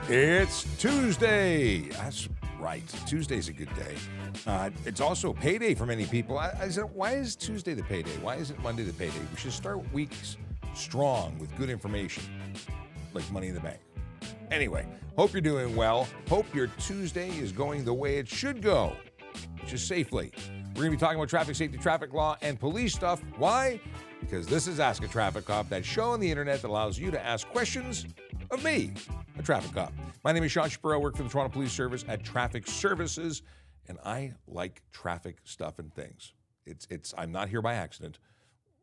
It's Tuesday. That's right. Tuesday's a good day. It's also payday for many people. Why is Tuesday the payday? Why isn't Monday the payday? We should start weeks strong with good information, like money in the bank. Anyway, hope you're doing well. Hope your Tuesday is going the way it should go, just safely. We're going to be talking about traffic safety, traffic law, and police stuff. Why? Because this is Ask a Traffic Cop, that show on the internet that allows you to ask questions of me, a traffic cop. My name is Shapiro. I work for the Toronto Police Service at Traffic Services, and I like traffic stuff and things. I'm not here by accident,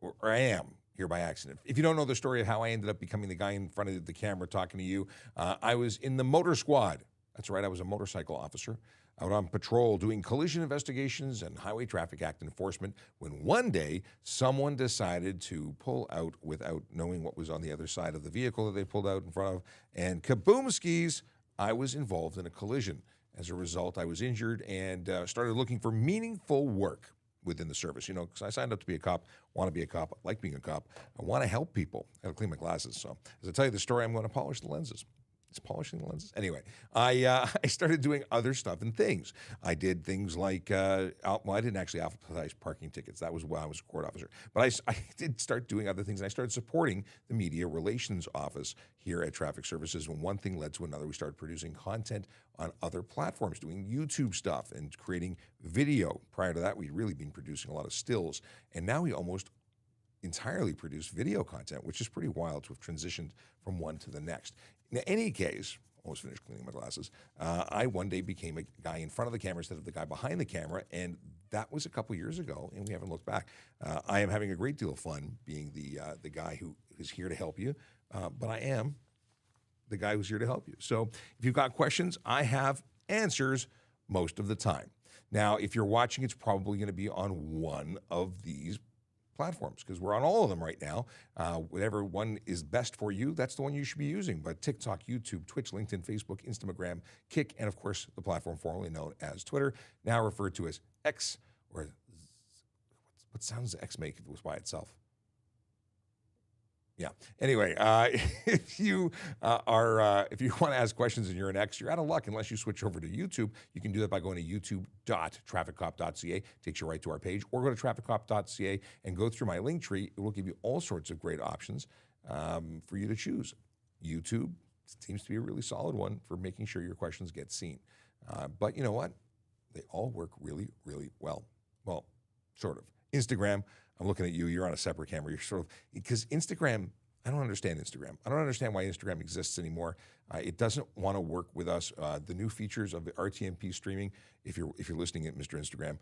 or I am here by accident. If you don't know the story of how I ended up becoming the guy in front of the camera talking to you, I was in the motor squad. That's right, I was a motorcycle officer out on patrol doing collision investigations and Highway Traffic Act enforcement when one day someone decided to pull out without knowing what was on the other side of the vehicle that they pulled out in front of, and kaboom skis, I was involved in a collision. As a result, I was injured and started looking for meaningful work within the service, because I signed up to be a cop, want to be a cop, I like being a cop, I want to help people. I have to clean my glasses, so as I tell you the story, I'm going to polish the lenses. It's polishing the lenses. Anyway, I started doing other stuff and things. I did things like, I didn't actually alphabetize parking tickets. That was while I was a court officer. But I did start doing other things, and I started supporting the media relations office here at Traffic Services. When one thing led to another, we started producing content on other platforms, doing YouTube stuff and creating video. Prior to that, we'd really been producing a lot of stills, and now we almost entirely produce video content, which is pretty wild to have transitioned from one to the next. In any case, almost finished cleaning my glasses, I one day became a guy in front of the camera instead of the guy behind the camera, and that was a couple years ago, and we haven't looked back. I am having a great deal of fun being the guy who is here to help you, but I am the guy who's here to help you. So if you've got questions, I have answers most of the time. Now, if you're watching, it's probably going to be on one of these platforms, because we're on all of them right now. Whatever one is best for you, that's the one you should be using. But TikTok, YouTube, Twitch, LinkedIn, Facebook, Instagram, Kick, and of course, the platform formerly known as Twitter, now referred to as X, or what sound does X make if it was by itself? Yeah. Anyway, if you want to ask questions and you're an X, you're out of luck unless you switch over to YouTube. You can do that by going to youtube.trafficcop.ca. Takes you right to our page. Or go to trafficcop.ca and go through my link tree. It will give you all sorts of great options for you to choose. YouTube seems to be a really solid one for making sure your questions get seen. But you know what? They all work really, really well. Well, sort of. Instagram, I'm looking at you. You're on a separate camera. You're sort of, because Instagram, I don't understand Instagram. I don't understand why Instagram exists anymore. It doesn't want to work with us. The new features of the RTMP streaming, if you're listening at Mr. Instagram,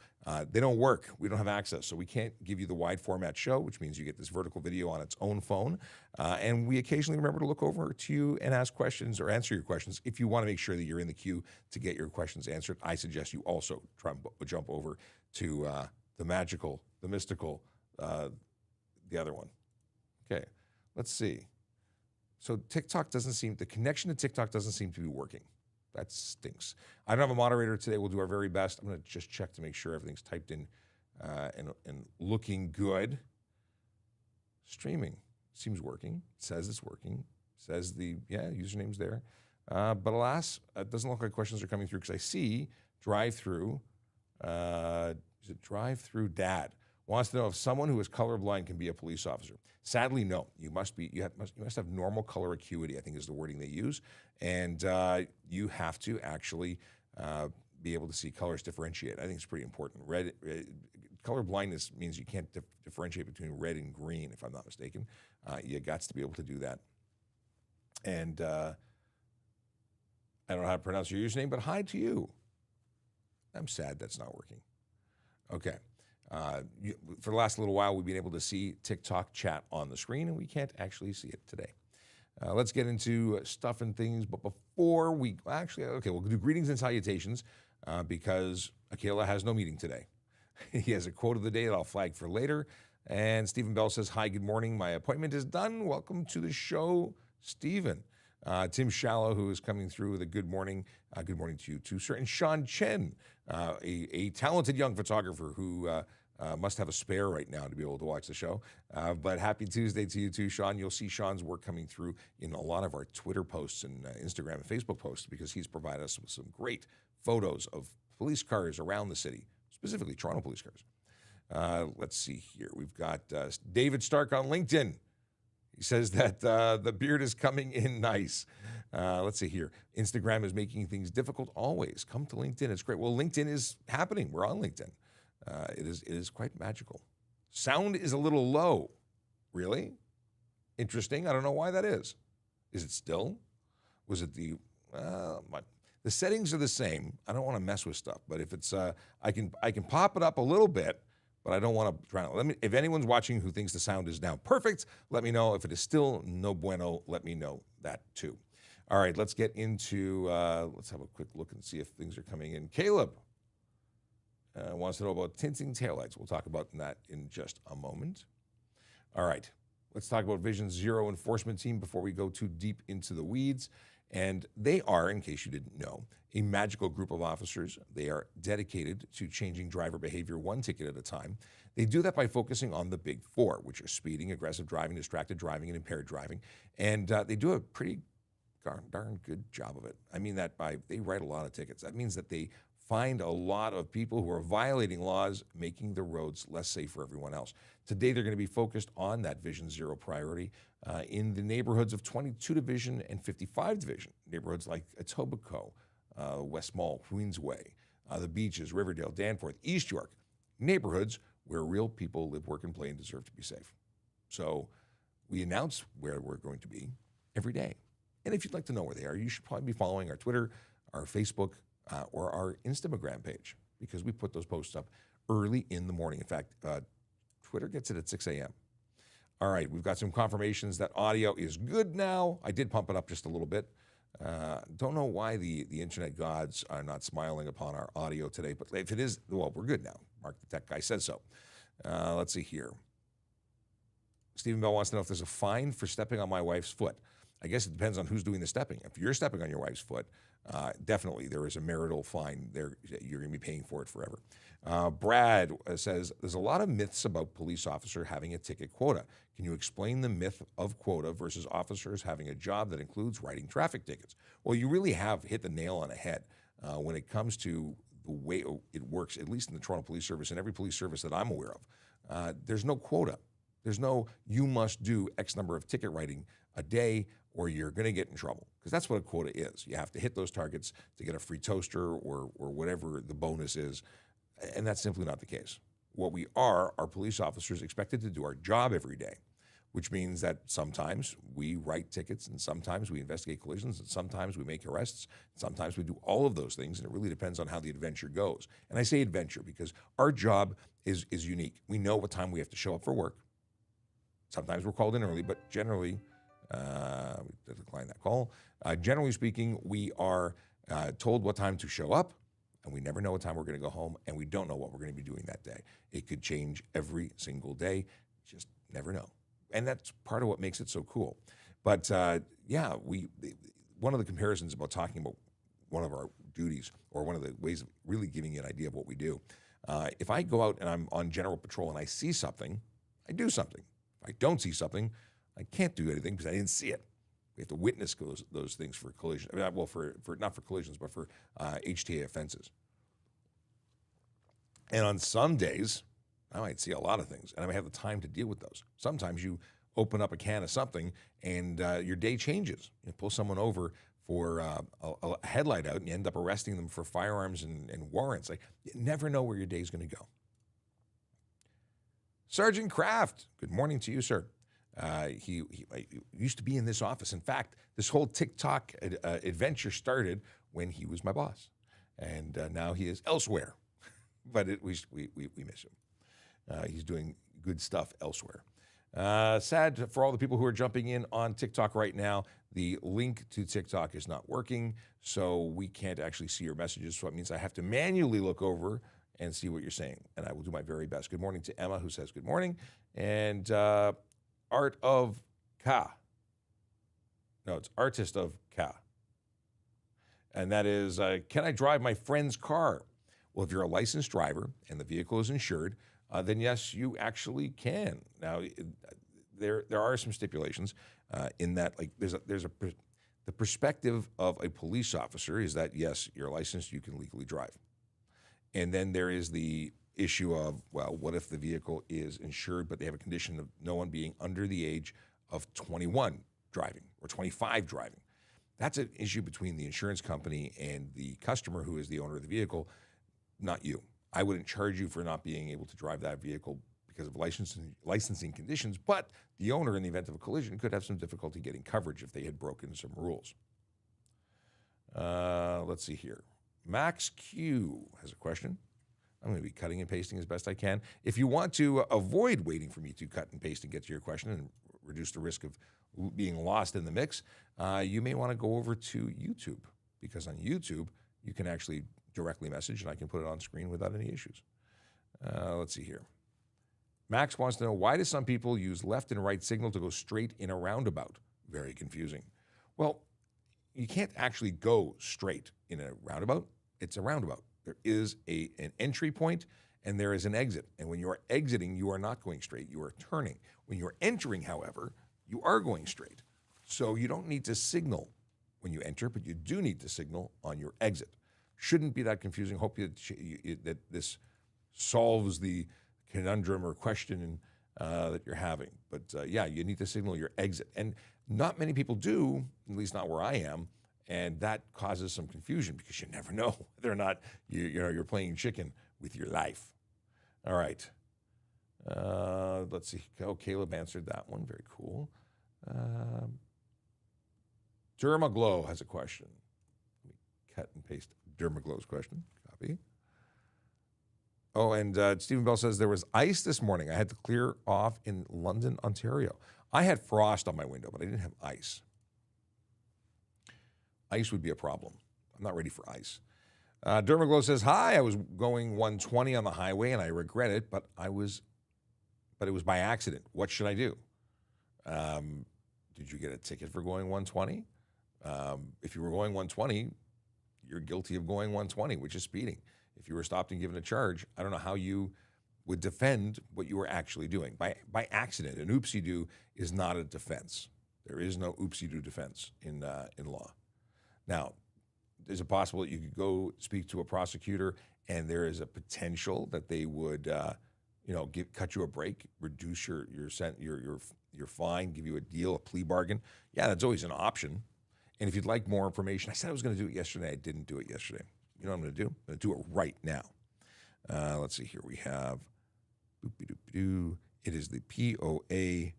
they don't work. We don't have access, so we can't give you the wide format show, which means you get this vertical video on its own phone. And we occasionally remember to look over to you and ask questions or answer your questions. If you want to make sure that you're in the queue to get your questions answered, I suggest you also jump over to the magical, the mystical, the other one. Okay, let's see. So the connection to TikTok doesn't seem to be working. That stinks. I don't have a moderator today. We'll do our very best. I'm going to just check to make sure everything's typed in and looking good. Streaming seems working. It says it's working. It says username's there. But alas, it doesn't look like questions are coming through because I see drive-through. Is it drive-through dad? Wants to know if someone who is colorblind can be a police officer. Sadly, no. You must have normal color acuity, I think is the wording they use, and you have to actually be able to see colors differentiate. I think it's pretty important. Color blindness means you can't differentiate between red and green, if I'm not mistaken. You got to be able to do that. And I don't know how to pronounce your username, but hi to you. I'm sad that's not working. Okay. For the last little while, we've been able to see TikTok chat on the screen, and we can't actually see it today. Let's get into stuff and things, but before we'll do greetings and salutations because Akela has no meeting today. He has a quote of the day that I'll flag for later, and Stephen Bell says, hi, good morning. My appointment is done. Welcome to the show, Stephen. Tim Shallow, who is coming through with a good morning. Good morning to you too, sir. And Sean Chen, a talented young photographer who Must have a spare right now to be able to watch the show. But happy Tuesday to you too, Sean. You'll see Sean's work coming through in a lot of our Twitter posts and Instagram and Facebook posts because he's provided us with some great photos of police cars around the city, specifically Toronto police cars. Let's see here. We've got David Stark on LinkedIn. He says that the beard is coming in nice. Let's see here. Instagram is making things difficult always. Come to LinkedIn. It's great. Well, LinkedIn is happening. We're on LinkedIn. It is quite magical. Sound is a little low. Really? Interesting. I don't know why that is. Is it still? Was it the settings are the same. I don't want to mess with stuff, but if it's I can pop it up a little bit, but I don't want to try. If anyone's watching who thinks the sound is now perfect, let me know. If it is still no bueno, let me know that too. All right, let's get into let's have a quick look and see if things are coming in. Caleb wants to know about tinting taillights. We'll talk about that in just a moment. All right, let's talk about Vision Zero enforcement team before we go too deep into the weeds. And they are, in case you didn't know, a magical group of officers. They are dedicated to changing driver behavior one ticket at a time. They do that by focusing on the big four, which are speeding, aggressive driving, distracted driving, and impaired driving. And they do a pretty darn good job of it. I mean that they write a lot of tickets. That means that they find a lot of people who are violating laws, making the roads less safe for everyone else. Today, they're going to be focused on that Vision Zero priority in the neighborhoods of 22 Division and 55 Division, neighborhoods like Etobicoke, West Mall, Queensway, the Beaches, Riverdale, Danforth, East York, neighborhoods where real people live, work, and play and deserve to be safe. So we announce where we're going to be every day. And if you'd like to know where they are, you should probably be following our Twitter, our Facebook, or our Instagram page, because we put those posts up early in the morning. In fact, Twitter gets it at 6 a.m. All right, we've got some confirmations that audio is good now. I did pump it up just a little bit. Don't know why the internet gods are not smiling upon our audio today, but if it is, well, we're good now. Mark the tech guy says so. Let's see here. Stephen Bell wants to know if there's a fine for stepping on my wife's foot. I guess it depends on who's doing the stepping. If you're stepping on your wife's foot, definitely there is a marital fine there. You're going to be paying for it forever. Brad says, there's a lot of myths about police officer having a ticket quota. Can you explain the myth of quota versus officers having a job that includes writing traffic tickets? Well, you really have hit the nail on the head when it comes to the way it works, at least in the Toronto Police Service and every police service that I'm aware of. There's no quota. There's no, you must do X number of ticket writing a day or you're going to get in trouble, because that's what a quota is. You have to hit those targets to get a free toaster or whatever the bonus is, and that's simply not the case. What we are police officers expected to do our job every day, which means that sometimes we write tickets and sometimes we investigate collisions and sometimes we make arrests. Sometimes we do all of those things, and it really depends on how the adventure goes. And I say adventure because our job is unique. We know what time we have to show up for work. Sometimes we're called in early, but generally, we decline that call. Generally speaking, we are told what time to show up, and we never know what time we're going to go home, and we don't know what we're going to be doing that day. It could change every single day. Just never know. And that's part of what makes it so cool. But yeah, one of the comparisons about talking about one of our duties, or one of the ways of really giving you an idea of what we do, if I go out and I'm on general patrol and I see something, I do something. If I don't see something, I can't do anything because I didn't see it. We have to witness those things for collision. I mean, well, for not for collisions, but for HTA offenses. And on some days, I might see a lot of things, and I might have the time to deal with those. Sometimes you open up a can of something, and your day changes. You pull someone over for a headlight out, and you end up arresting them for firearms and warrants. Like, you never know where your day's going to go. Sergeant Kraft, good morning to you, sir. He used to be in this office. In fact, this whole TikTok adventure started when he was my boss, and now he is elsewhere. But we miss him. He's doing good stuff elsewhere. Sad for all the people who are jumping in on TikTok right now. The link to TikTok is not working, so we can't actually see your messages. So it means I have to manually look over and see what you're saying, and I will do my very best. Good morning to Emma, who says good morning, and Art of Ka. No, it's Artist of Ka. And that is, can I drive my friend's car? Well, if you're a licensed driver and the vehicle is insured, then yes, you actually can. Now, there are some stipulations in that, like the perspective of a police officer is that yes, you're licensed, you can legally drive, and then there is the issue of, well, what if the vehicle is insured, but they have a condition of no one being under the age of 21 driving or 25 driving? That's an issue between the insurance company and the customer, who is the owner of the vehicle, not you. I wouldn't charge you for not being able to drive that vehicle because of licensing conditions, but the owner, in the event of a collision, could have some difficulty getting coverage if they had broken some rules. Let's see here. Max Q has a question. I'm going to be cutting and pasting as best I can. If you want to avoid waiting for me to cut and paste and get to your question and reduce the risk of being lost in the mix, you may want to go over to YouTube, because on YouTube, you can actually directly message and I can put it on screen without any issues. Let's see here. Max wants to know, why do some people use left and right signal to go straight in a roundabout? Very confusing. Well, you can't actually go straight in a roundabout. It's a roundabout. There is an entry point and there is an exit. And when you are exiting, you are not going straight. You are turning. When you're entering, however, you are going straight. So you don't need to signal when you enter, but you do need to signal on your exit. Shouldn't be that confusing. Hope that this solves the conundrum or question that you're having. But yeah, you need to signal your exit. And not many people do, at least not where I am, and that causes some confusion because you never know whether or not you're playing chicken with your life. All right. Let's see. Oh, Caleb answered that one. Very cool. Dermaglow has a question. Let me cut and paste Dermaglow's question. Copy. Oh, and Stephen Bell says, there was ice this morning. I had to clear off in London, Ontario. I had frost on my window, but I didn't have ice. Ice would be a problem. I'm not ready for ice. Dermaglow says, hi, I was going 120 on the highway and I regret it, but it was by accident. What should I do? Did you get a ticket for going 120? If you were going 120, you're guilty of going 120, which is speeding. If you were stopped and given a charge, I don't know how you would defend what you were actually doing. By accident, an oopsie-doo is not a defense. There is no oopsie-doo defense in law. Now, is it possible that you could go speak to a prosecutor and there is a potential that they would, cut you a break, reduce your fine, give you a deal, a plea bargain? Yeah, that's always an option. And if you'd like more information, I said I was going to do it yesterday. I didn't do it yesterday. You know what I'm going to do? I'm going to do it right now. Let's see here. We have, it is the POA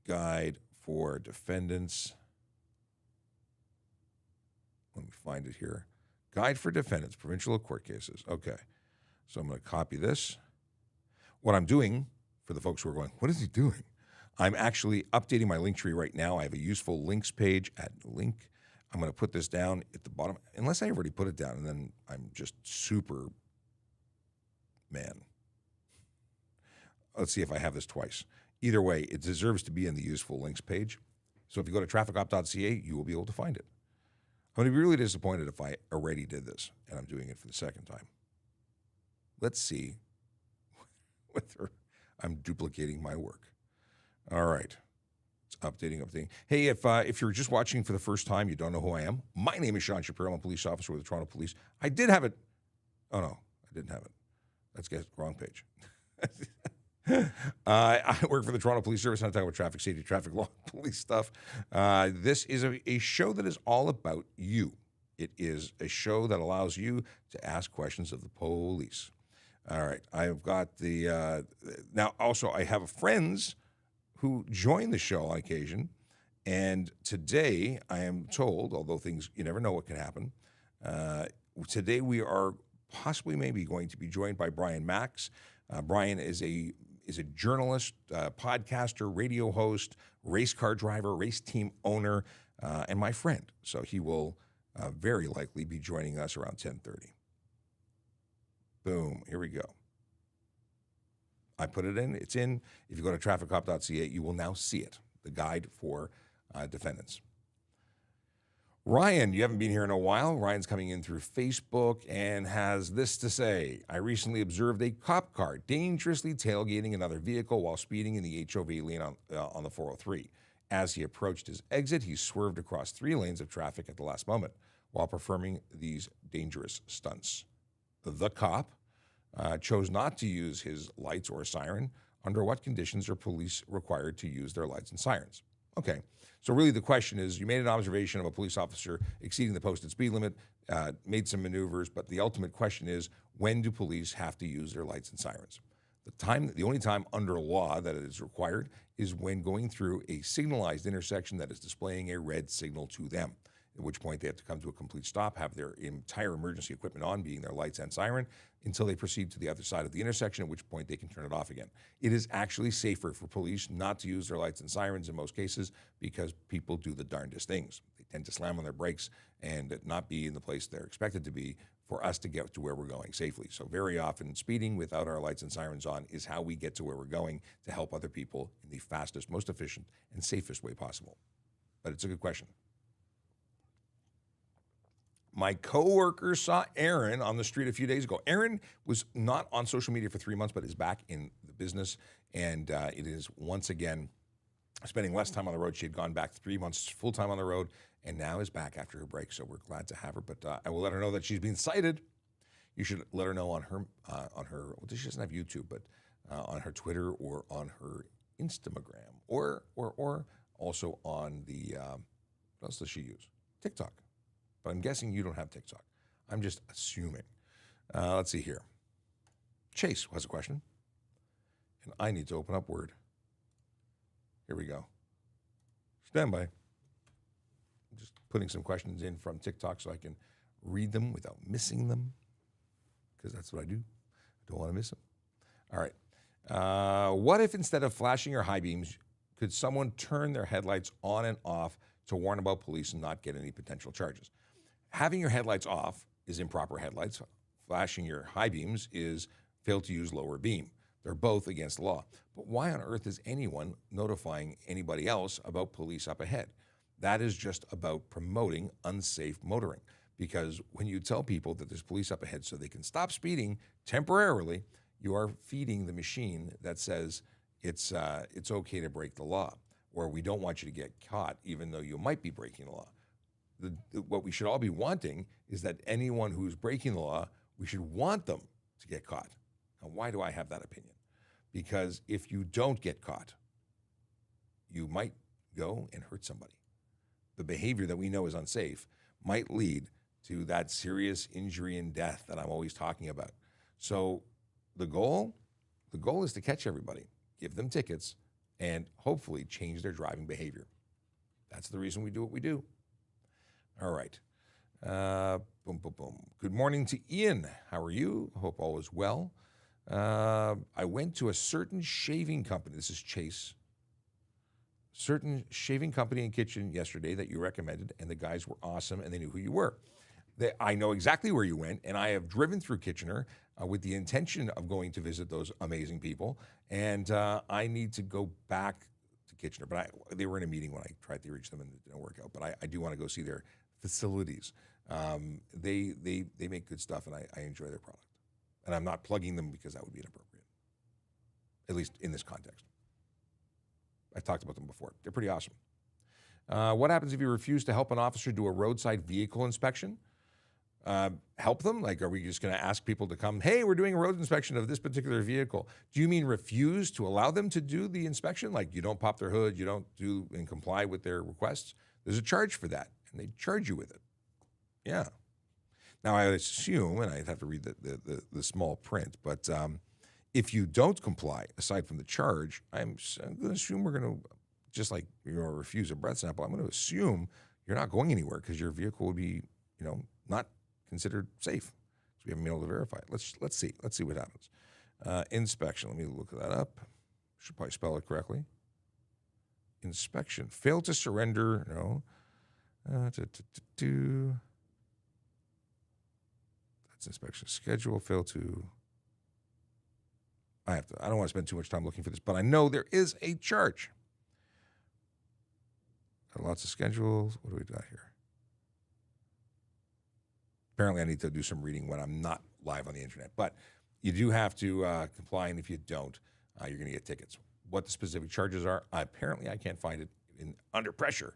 guide for defendants. Let me find it here. Guide for defendants, provincial court cases. Okay. So I'm going to copy this. What I'm doing, for the folks who are going, what is he doing? I'm actually updating my link tree right now. I have a useful links page at link. I'm going to put this down at the bottom, unless I already put it down, and then I'm just super man. Let's see if I have this twice. Either way, it deserves to be in the useful links page. So if you go to trafficop.ca, you will be able to find it. I'm going to be really disappointed if I already did this, and I'm doing it for the second time. Let's see whether I'm duplicating my work. All right. It's updating. Hey, if you're just watching for the first time, you don't know who I am. My name is Sean Shapiro. I'm a police officer with the Toronto Police. I did have it. Oh, no, I didn't have it. Let's get wrong page. I work for the Toronto Police Service, and I talk about traffic safety, traffic law, police stuff. This is a show that is all about you. It is a show that allows you to ask questions of the police. All right. I've got now also I have friends who join the show on occasion. And today I am told, although you never know what can happen. Today we are possibly maybe going to be joined by Brian Max. Brian is a journalist, podcaster, radio host, race car driver, race team owner, and my friend. So he will very likely be joining us around 10:30. Boom, here we go. I put it in. It's in. If you go to trafficcop.ca, you will now see it, the guide for defendants. Ryan, you haven't been here in a while. Ryan's coming in through Facebook and has this to say. I recently observed a cop car dangerously tailgating another vehicle while speeding in the HOV lane on the 403. As he approached his exit, he swerved across 3 lanes of traffic at the last moment while performing these dangerous stunts. The cop chose not to use his lights or siren. Under what conditions are police required to use their lights and sirens? Okay, so really the question is, you made an observation of a police officer exceeding the posted speed limit, made some maneuvers, but the ultimate question is, when do police have to use their lights and sirens? The only time under law that it is required is when going through a signalized intersection that is displaying a red signal to them, at which point they have to come to a complete stop, have their entire emergency equipment on, being their lights and siren, until they proceed to the other side of the intersection, at which point they can turn it off again. It is actually safer for police not to use their lights and sirens in most cases because people do the darndest things. They tend to slam on their brakes and not be in the place they're expected to be for us to get to where we're going safely. So very often, speeding without our lights and sirens on is how we get to where we're going to help other people in the fastest, most efficient, and safest way possible. But it's a good question. My coworker saw Aaron on the street a few days ago. Aaron was not on social media for 3 months, but is back in the business, and it is once again spending less time on the road. She had gone back 3 months full-time on the road, and now is back after her break, so we're glad to have her. But I will let her know that she's been cited. You should let her know on her, well, she doesn't have YouTube, but on her Twitter or on her Instagram, or also on the, what else does she use? TikTok. But I'm guessing you don't have TikTok. I'm just assuming. Let's see here. Chase has a question. And I need to open up Word. Here we go. Stand by. I'm just putting some questions in from TikTok so I can read them without missing them, because that's what I do. I don't want to miss them. All right. What if instead of flashing your high beams, could someone turn their headlights on and off to warn about police and not get any potential charges? Having your headlights off is improper headlights. Flashing your high beams is fail to use lower beam. They're both against the law. But why on earth is anyone notifying anybody else about police up ahead? That is just about promoting unsafe motoring. Because when you tell people that there's police up ahead so they can stop speeding temporarily, you are feeding the machine that says it's okay to break the law, or we don't want you to get caught even though you might be breaking the law. What we should all be wanting is that anyone who's breaking the law, we should want them to get caught. Now, why do I have that opinion? Because if you don't get caught, you might go and hurt somebody. The behavior that we know is unsafe might lead to that serious injury and death that I'm always talking about. So the goal is to catch everybody, give them tickets, and hopefully change their driving behavior. That's the reason we do what we do. All right. Boom, boom, boom. Good morning to Ian. How are you? Hope all is well. I went to a certain shaving company. This is Chase. Certain shaving company and kitchen yesterday that you recommended, and the guys were awesome, and they knew who you were. I know exactly where you went, and I have driven through Kitchener with the intention of going to visit those amazing people, and I need to go back to Kitchener. But they were in a meeting when I tried to reach them, and it didn't work out. But I do want to go see their facilities. They make good stuff, and I enjoy their product. And I'm not plugging them because that would be inappropriate, at least in this context. I've talked about them before. They're pretty awesome. What happens if you refuse to help an officer do a roadside vehicle inspection? Help them? Like, are we just going to ask people to come, hey, we're doing a road inspection of this particular vehicle? Do you mean refuse to allow them to do the inspection? Like, you don't pop their hood, you don't do and comply with their requests? There's a charge for that, and they charge you with it. Yeah. Now, I assume, and I'd have to read the small print, but if you don't comply, aside from the charge, I'm going to assume we're going to, just like refuse a breath sample, I'm going to assume you're not going anywhere because your vehicle would be, not considered safe. So we haven't been able to verify it. Let's see. Let's see what happens. Inspection. Let me look that up. Should probably spell it correctly. Inspection. Fail to surrender. No. That's inspection schedule. Fail to. I don't want to spend too much time looking for this, but I know there is a charge. Got lots of schedules. What do we got here? Apparently, I need to do some reading when I'm not live on the internet. But you do have to comply, and if you don't, you're going to get tickets. What the specific charges are, apparently I can't find it under pressure.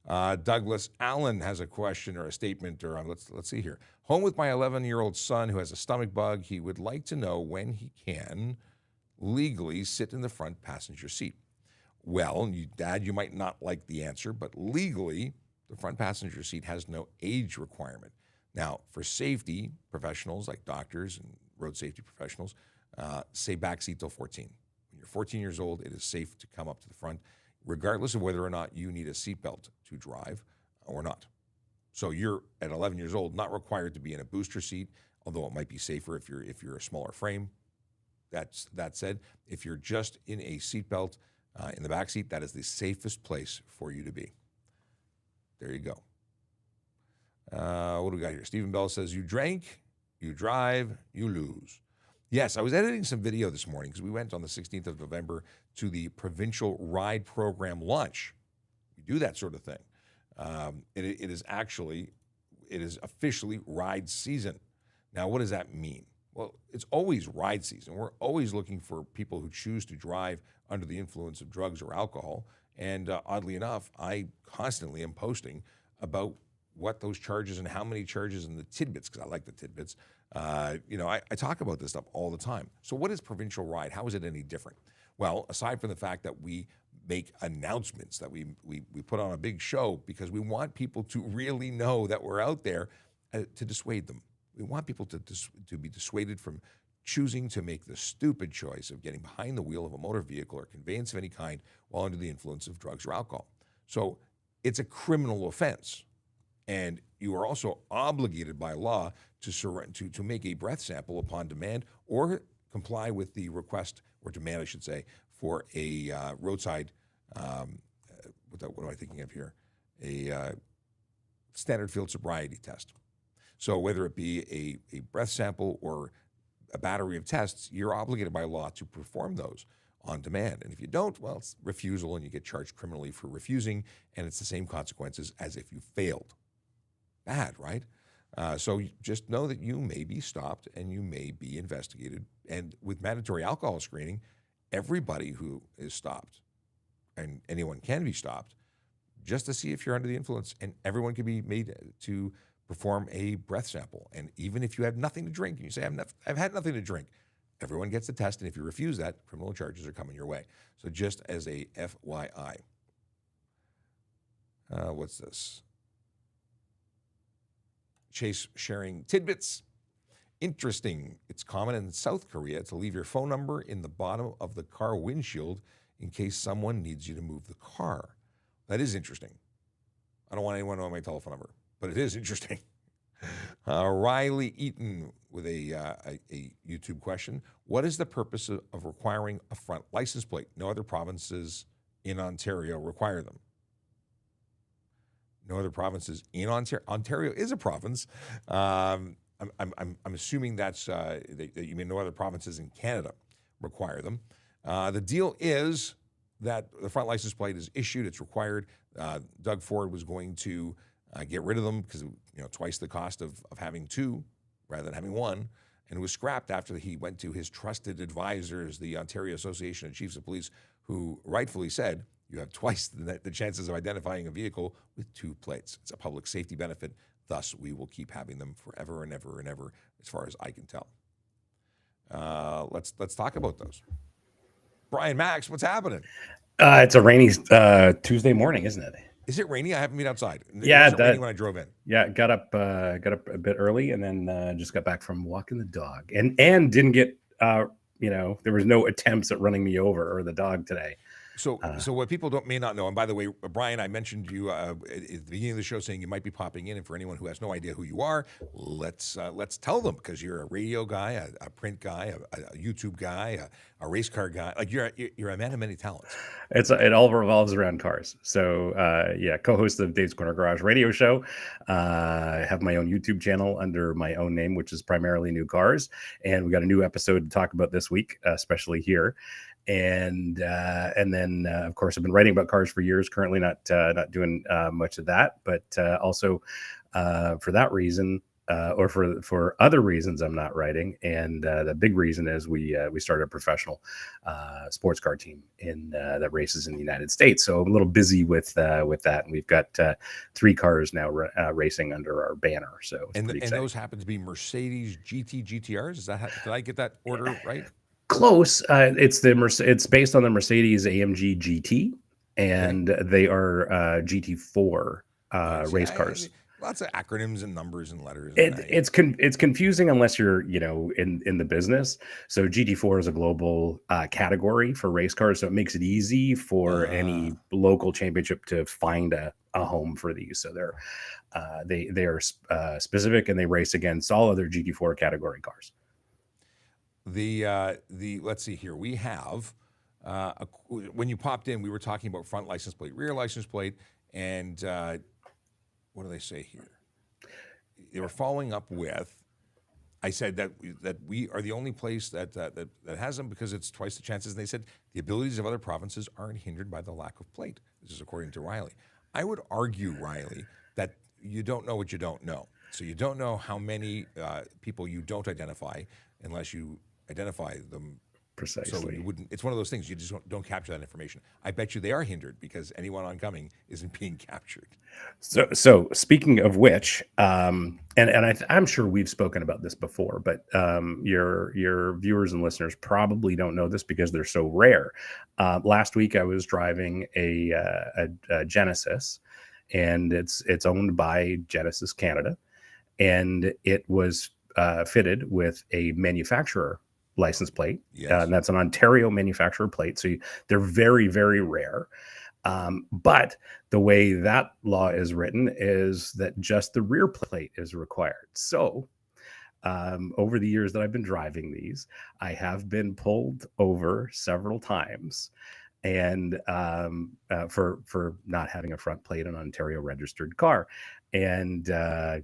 Douglas Allen has a question or a statement, or let's see here. Home with my 11-year-old son who has a stomach bug. He would like to know when he can legally sit in the front passenger seat. Well, Dad, you might not like the answer, but legally, the front passenger seat has no age requirement. Now, for safety professionals like doctors and road safety professionals, say backseat till 14. When you're 14 years old, it is safe to come up to the front, regardless of whether or not you need a seatbelt to drive or not. So you're at 11 years old, not required to be in a booster seat, although it might be safer if you're a smaller frame. That said, if you're just in a seatbelt in the back seat, that is the safest place for you to be. There you go. What do we got here? Stephen Bell says, you drank, you drive, you lose. Yes, I was editing some video this morning because we went on the 16th of November to the provincial ride program launch. We do that sort of thing. It is officially ride season. Now, what does that mean? Well, it's always ride season. We're always looking for people who choose to drive under the influence of drugs or alcohol. And oddly enough, I constantly am posting about what those charges and how many charges and the tidbits, because I like the tidbits. I talk about this stuff all the time. So what is provincial ride? How is it any different? Well, aside from the fact that we make announcements, that we put on a big show because we want people to really know that we're out there to dissuade them. We want people to be dissuaded from choosing to make the stupid choice of getting behind the wheel of a motor vehicle or conveyance of any kind while under the influence of drugs or alcohol. So it's a criminal offense. And you are also obligated by law to make a breath sample upon demand or comply with the request, or demand, I should say, for a roadside, what am I thinking of here? A standard field sobriety test. So whether it be a breath sample or a battery of tests, you're obligated by law to perform those on demand. And if you don't, well, it's refusal, and you get charged criminally for refusing, and it's the same consequences as if you failed. Bad, right? So you just know that you may be stopped and you may be investigated. And with mandatory alcohol screening, everybody who is stopped, and anyone can be stopped, just to see if you're under the influence, and everyone can be made to perform a breath sample. And even if you have nothing to drink, and you say, I've had nothing to drink, everyone gets the test, and if you refuse that, criminal charges are coming your way. So just as a FYI. What's this? Chase sharing tidbits. Interesting. It's common in South Korea to leave your phone number in the bottom of the car windshield in case someone needs you to move the car. That is interesting. I don't want anyone to know my telephone number, but it is interesting. Riley Eaton with a YouTube question. What is the purpose of requiring a front license plate? No other provinces in Ontario require them. No other provinces in Ontario. Ontario is a province. I'm assuming that's that you mean no other provinces in Canada require them. The deal is that the front license plate is issued. It's required. Doug Ford was going to get rid of them because twice the cost of having two rather than having one, and it was scrapped after he went to his trusted advisors, the Ontario Association of Chiefs of Police, who rightfully said, you have twice the chances of identifying a vehicle with two plates. It's a public safety benefit. Thus, we will keep having them forever and ever and ever, as far as I can tell. Let's talk about those. Brian Max, what's happening? It's a rainy Tuesday morning, isn't it? Is it rainy? I haven't been outside. Yeah, it wasn't raining when I drove in. Yeah, got up a bit early, and then just got back from walking the dog, and didn't get there was no attempts at running me over or the dog today. So what people may not know, and by the way, Brian, I mentioned you at the beginning of the show saying you might be popping in, and for anyone who has no idea who you are, let's tell them, because you're a radio guy, a print guy, a YouTube guy, a race car guy. Like you're a man of many talents. It all revolves around cars. So co-host of Dave's Corner Garage radio show. I have my own YouTube channel under my own name, which is primarily New Cars, and we got a new episode to talk about this week, especially here. And then of course I've been writing about cars for years. Currently not doing much of that, but also for that reason or for other reasons I'm not writing. And the big reason is we started a professional sports car team that races in the United States. So I'm a little busy with that, and we've got 3 cars now racing under our banner. So it's pretty exciting. Those happen to be Mercedes GTRs. Is that did I get that order right? Close. It's based on the Mercedes AMG GT, and they are GT4 race cars. Lots of acronyms and numbers and letters. It's confusing unless you're in the business. So GT4 is a global category for race cars, so it makes it easy for any local championship to find a home for these. So they are specific, and they race against all other GT4 category cars. Let's see here. We have when you popped in, we were talking about front license plate, rear license plate, and what do they say here? They were following up with. I said that we are the only place that has them because it's twice the chances. And they said the abilities of other provinces aren't hindered by the lack of plate. This is according to Riley. I would argue, Riley, that you don't know what you don't know. So you don't know how many people you don't identify unless you identify them precisely. So you wouldn't. It's one of those things you just don't capture that information. I bet you they are hindered because anyone oncoming isn't being captured. So speaking of which, and I'm sure we've spoken about this before, but your viewers and listeners probably don't know this because they're so rare. Last week I was driving a Genesis, and it's owned by Genesis Canada, and it was fitted with a manufacturer license plate. Yes. And that's an Ontario manufacturer plate. So they're very, very rare. But the way that law is written is that just the rear plate is required. So over the years that I've been driving these, I have been pulled over several times, and for not having a front plate on an Ontario registered car. And I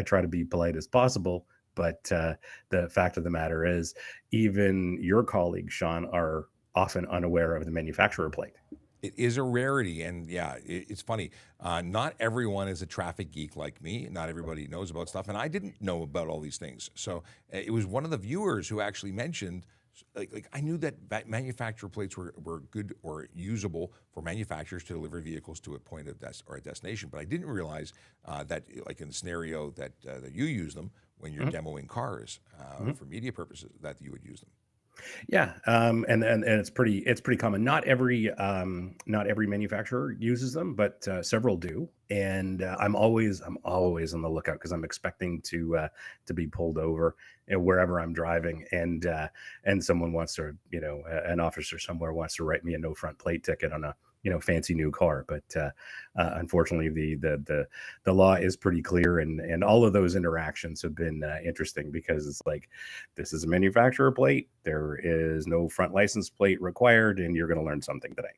try to be polite as possible, but the fact of the matter is, even your colleagues, Sean, are often unaware of the manufacturer plate. It is a rarity, and yeah, it's funny. Not everyone is a traffic geek like me. Not everybody knows about stuff, and I didn't know about all these things. So it was one of the viewers who actually mentioned, like I knew that manufacturer plates were good or usable for manufacturers to deliver vehicles to a point of or a destination, but I didn't realize that, like in the scenario that you use them when you're demoing cars for media purposes, that you would use them. Yeah, and it's pretty common. Not every manufacturer uses them, but several do. And I'm always on the lookout because I'm expecting to be pulled over wherever I'm driving, and someone wants to, an officer somewhere wants to write me a no front plate ticket on a fancy new car. But unfortunately, the law is pretty clear, and all of those interactions have been interesting because it's like, this is a manufacturer plate. There is no front license plate required, and you're going to learn something today.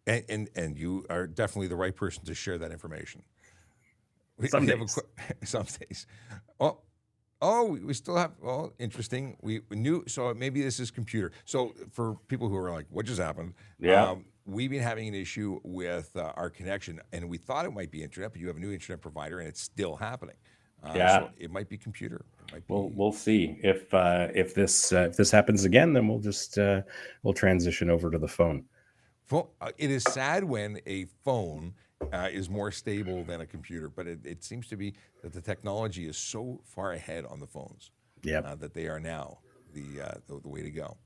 And you are definitely the right person to share that information. Some days. Some days. We still have, interesting. We knew, so maybe this is computer. So for people who are like, what just happened? Yeah. We've been having an issue with our connection, and we thought it might be internet, but you have a new internet provider, and it's still happening. So it might be computer. We'll see if this happens again. Then we'll transition over to the phone. It is sad when a phone is more stable than a computer, but it seems to be that the technology is so far ahead on the phones that they are now the way to go.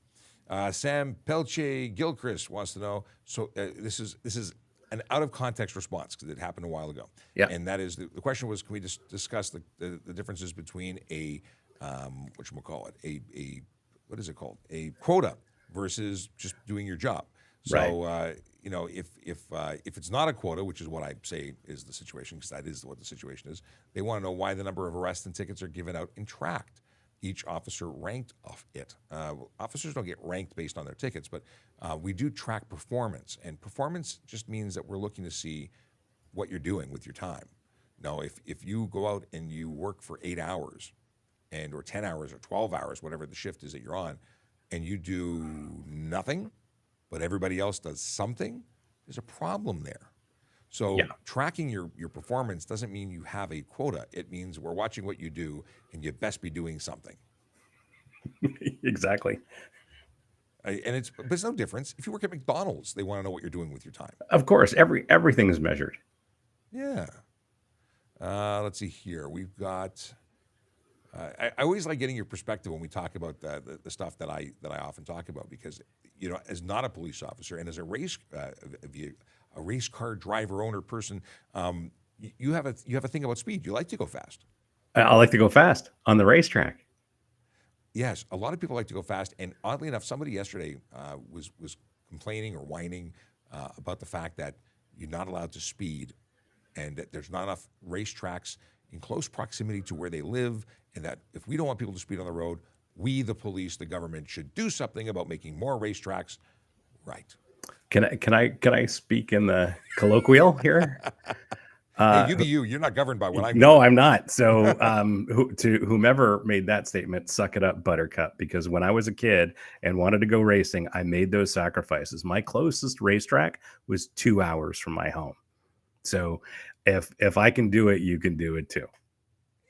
Sam Pelche Gilchrist wants to know. So this is an out of context response because it happened a while ago. Yeah. And that is the question was, can we just discuss the differences between a whatchamacallit, what is it called? A quota versus just doing your job. So Right. If it's not a quota, which is what I say is the situation, because that is what the situation is, they want to know why the number of arrests and tickets are given out and tracked. Each officer ranked off it. Officers don't get ranked based on their tickets, but we do track performance. And performance just means that we're looking to see what you're doing with your time. Now, if you go out and you work for 8 hours or 10 hours or 12 hours, whatever the shift is that you're on, and you do nothing, but everybody else does something, there's a problem there. So Yeah, tracking your performance doesn't mean you have a quota. It means we're watching what you do, and you best be doing something. exactly. But it's no difference. If you work at McDonald's, they want to know what you're doing with your time. Of course, everything is measured. Yeah. Let's see here. We've got. I always like getting your perspective when we talk about the stuff that I often talk about, because as not a police officer and as a race car driver, owner, person, you have a thing about speed. You like to go fast. I like to go fast on the racetrack. Yes, a lot of people like to go fast, and oddly enough, somebody yesterday was complaining or whining about the fact that you're not allowed to speed, and that there's not enough racetracks in close proximity to where they live, and that if we don't want people to speed on the road, we, the police, the government, should do something about making more racetracks. Right. Can I speak in the colloquial here? Hey, you be you. You're not governed by what I'm No, doing. I'm not. So, to whomever made that statement, suck it up, Buttercup. Because when I was a kid and wanted to go racing, I made those sacrifices. My closest racetrack was 2 hours from my home. So, if I can do it, you can do it too.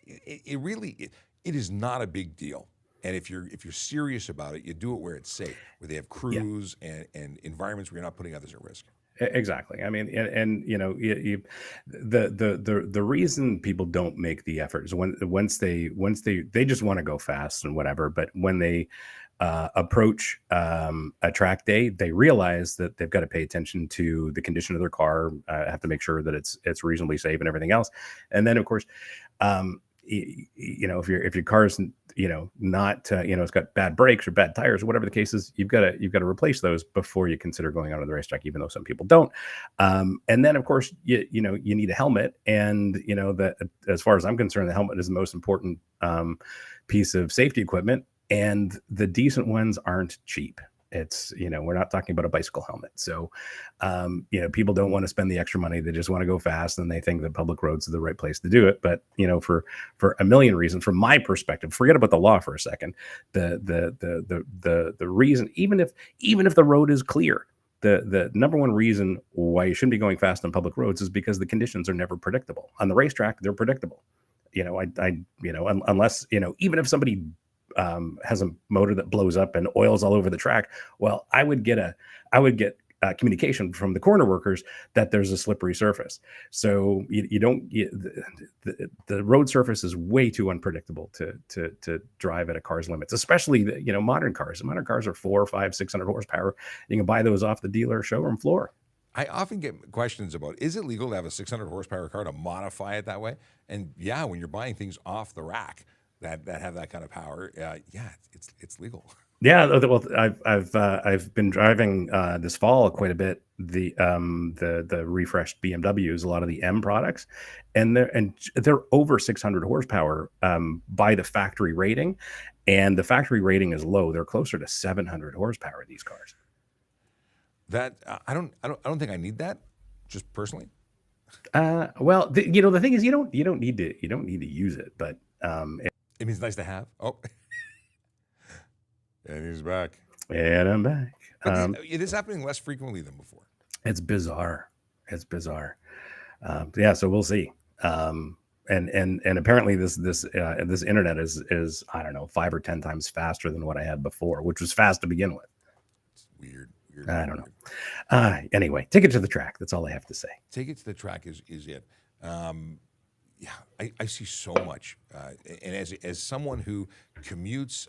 It really is not a big deal. And if you're serious about it, you do it where it's safe, where they have crews and environments where you're not putting others at risk. Exactly. I mean, and the reason people don't make the effort is once they just want to go fast and whatever, but when they approach a track day, they realize that they've got to pay attention to the condition of their car, have to make sure that it's reasonably safe and everything else, and then of course, if your car's not it's got bad brakes or bad tires or whatever the case is, you've got to replace those before you consider going out on the racetrack, even though some people don't. And then of course you need a helmet, and that, as far as I'm concerned, the helmet is the most important piece of safety equipment, and the decent ones aren't cheap. It's we're not talking about a bicycle helmet. So people don't want to spend the extra money. They just want to go fast, and they think that public roads are the right place to do it. But for a million reasons, from my perspective, forget about the law for a second. The reason, even if the road is clear, the number one reason why you shouldn't be going fast on public roads is because the conditions are never predictable. On the racetrack, they're predictable. Unless even if somebody has a motor that blows up and oils all over the track, well, I would get communication from the corner workers that there's a slippery surface. So the road surface is way too unpredictable to drive at a car's limits, especially modern cars. Modern cars are 400, 500, 600 horsepower. You can buy those off the dealer showroom floor. I often get questions about, is it legal to have a 600 horsepower car, to modify it that way? And yeah, when you're buying things off the rack that have that kind of power, it's legal. Yeah, well, I've been driving this fall quite a bit the refreshed BMWs, a lot of the M products, and they're over 600 horsepower by the factory rating, and the factory rating is low. They're closer to 700 horsepower, these cars. That I don't think I need that, just personally. Well, the thing is, you don't need to use it, but it means nice to have. Oh. And he's back. And I'm back. But it is happening less frequently than before. It's bizarre. Yeah, so we'll see. And apparently this internet is I don't know, 5 or 10 times faster than what I had before, which was fast to begin with. It's weird. I don't know. Anyway, take it to the track. That's all I have to say. Take it to the track is it. I see so much, and as someone who commutes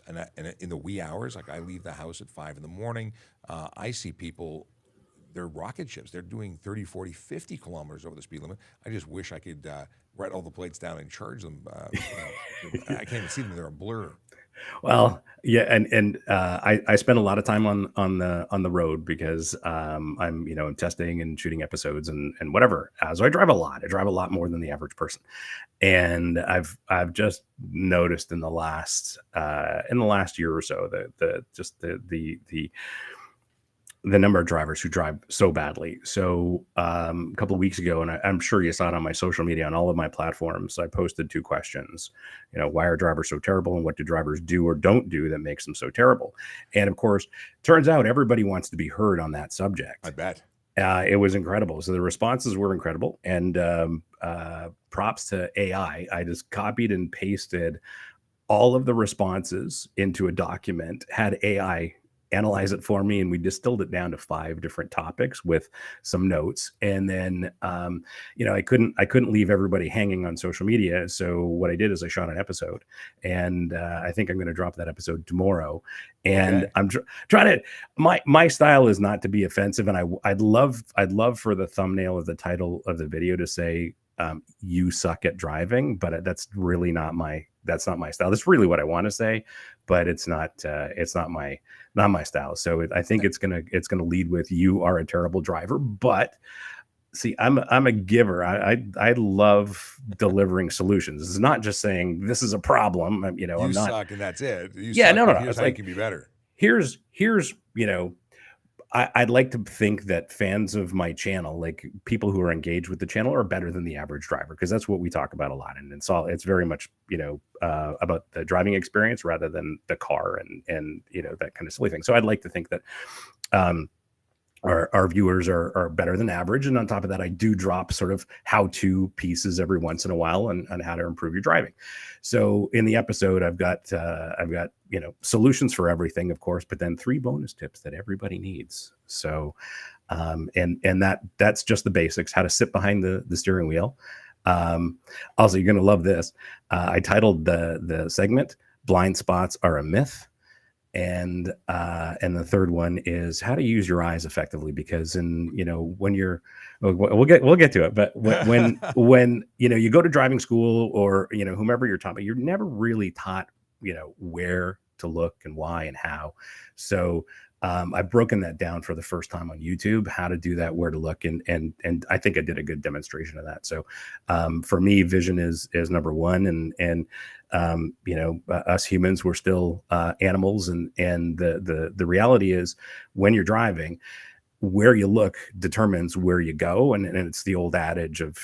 in the wee hours, like I leave the house at 5 a.m, I see people, they're rocket ships. They're doing 30, 40, 50 kilometers over the speed limit. I just wish I could write all the plates down and charge them. I can't even see them; they're a blur. Well, yeah, and I spend a lot of time on the road because I'm testing and shooting episodes and whatever. So I drive a lot. I drive a lot more than the average person, and I've just noticed in the last year or so the number of drivers who drive so badly. So a couple of weeks ago, and I'm sure you saw it on my social media, on all of my platforms, I posted 2 questions. Why are drivers so terrible, and what do drivers do or don't do that makes them so terrible? And of course, turns out everybody wants to be heard on that subject. I bet. It was incredible. So the responses were incredible, and props to AI. I just copied and pasted all of the responses into a document, had AI analyze it for me, and we distilled it down to 5 different topics with some notes. And then, I couldn't leave everybody hanging on social media. So what I did is I shot an episode, and I think I'm going to drop that episode tomorrow. And Okay. I'm trying to. My style is not to be offensive, and I'd love for the thumbnail of the title of the video to say, "You suck at driving," but that's really not my style. That's really what I want to say, but it's not my style. So I think it's gonna lead with, "You are a terrible driver." But see, I'm a giver. I love delivering solutions. It's not just saying this is a problem. You I'm not. suck, and that's it. You Yeah, suck, no, no, and no. here's It's how you like, can be better. here's I'd like to think that fans of my channel, like people who are engaged with the channel, are better than the average driver, because that's what we talk about a lot, and it's very much about the driving experience rather than the car and that kind of silly thing. So I'd like to think that um, our viewers are better than average, and on top of that, I do drop sort of how-to pieces every once in a while on how to improve your driving. So in the episode, I've got solutions for everything, of course, but then 3 bonus tips that everybody needs. So that's just the basics: how to sit behind the steering wheel. Also, you're going to love this. I titled the segment "Blind Spots Are a Myth." And the third one is how to use your eyes effectively, because when you're, we'll get to it, but when you go to driving school, or whomever you're taught, but you're never really taught where to look and why and how. So I've broken that down for the first time on YouTube, how to do that, where to look, and I think I did a good demonstration of that. So for me, vision is number one, and us humans, we're still animals, and the reality is, when you're driving, where you look determines where you go, and it's the old adage of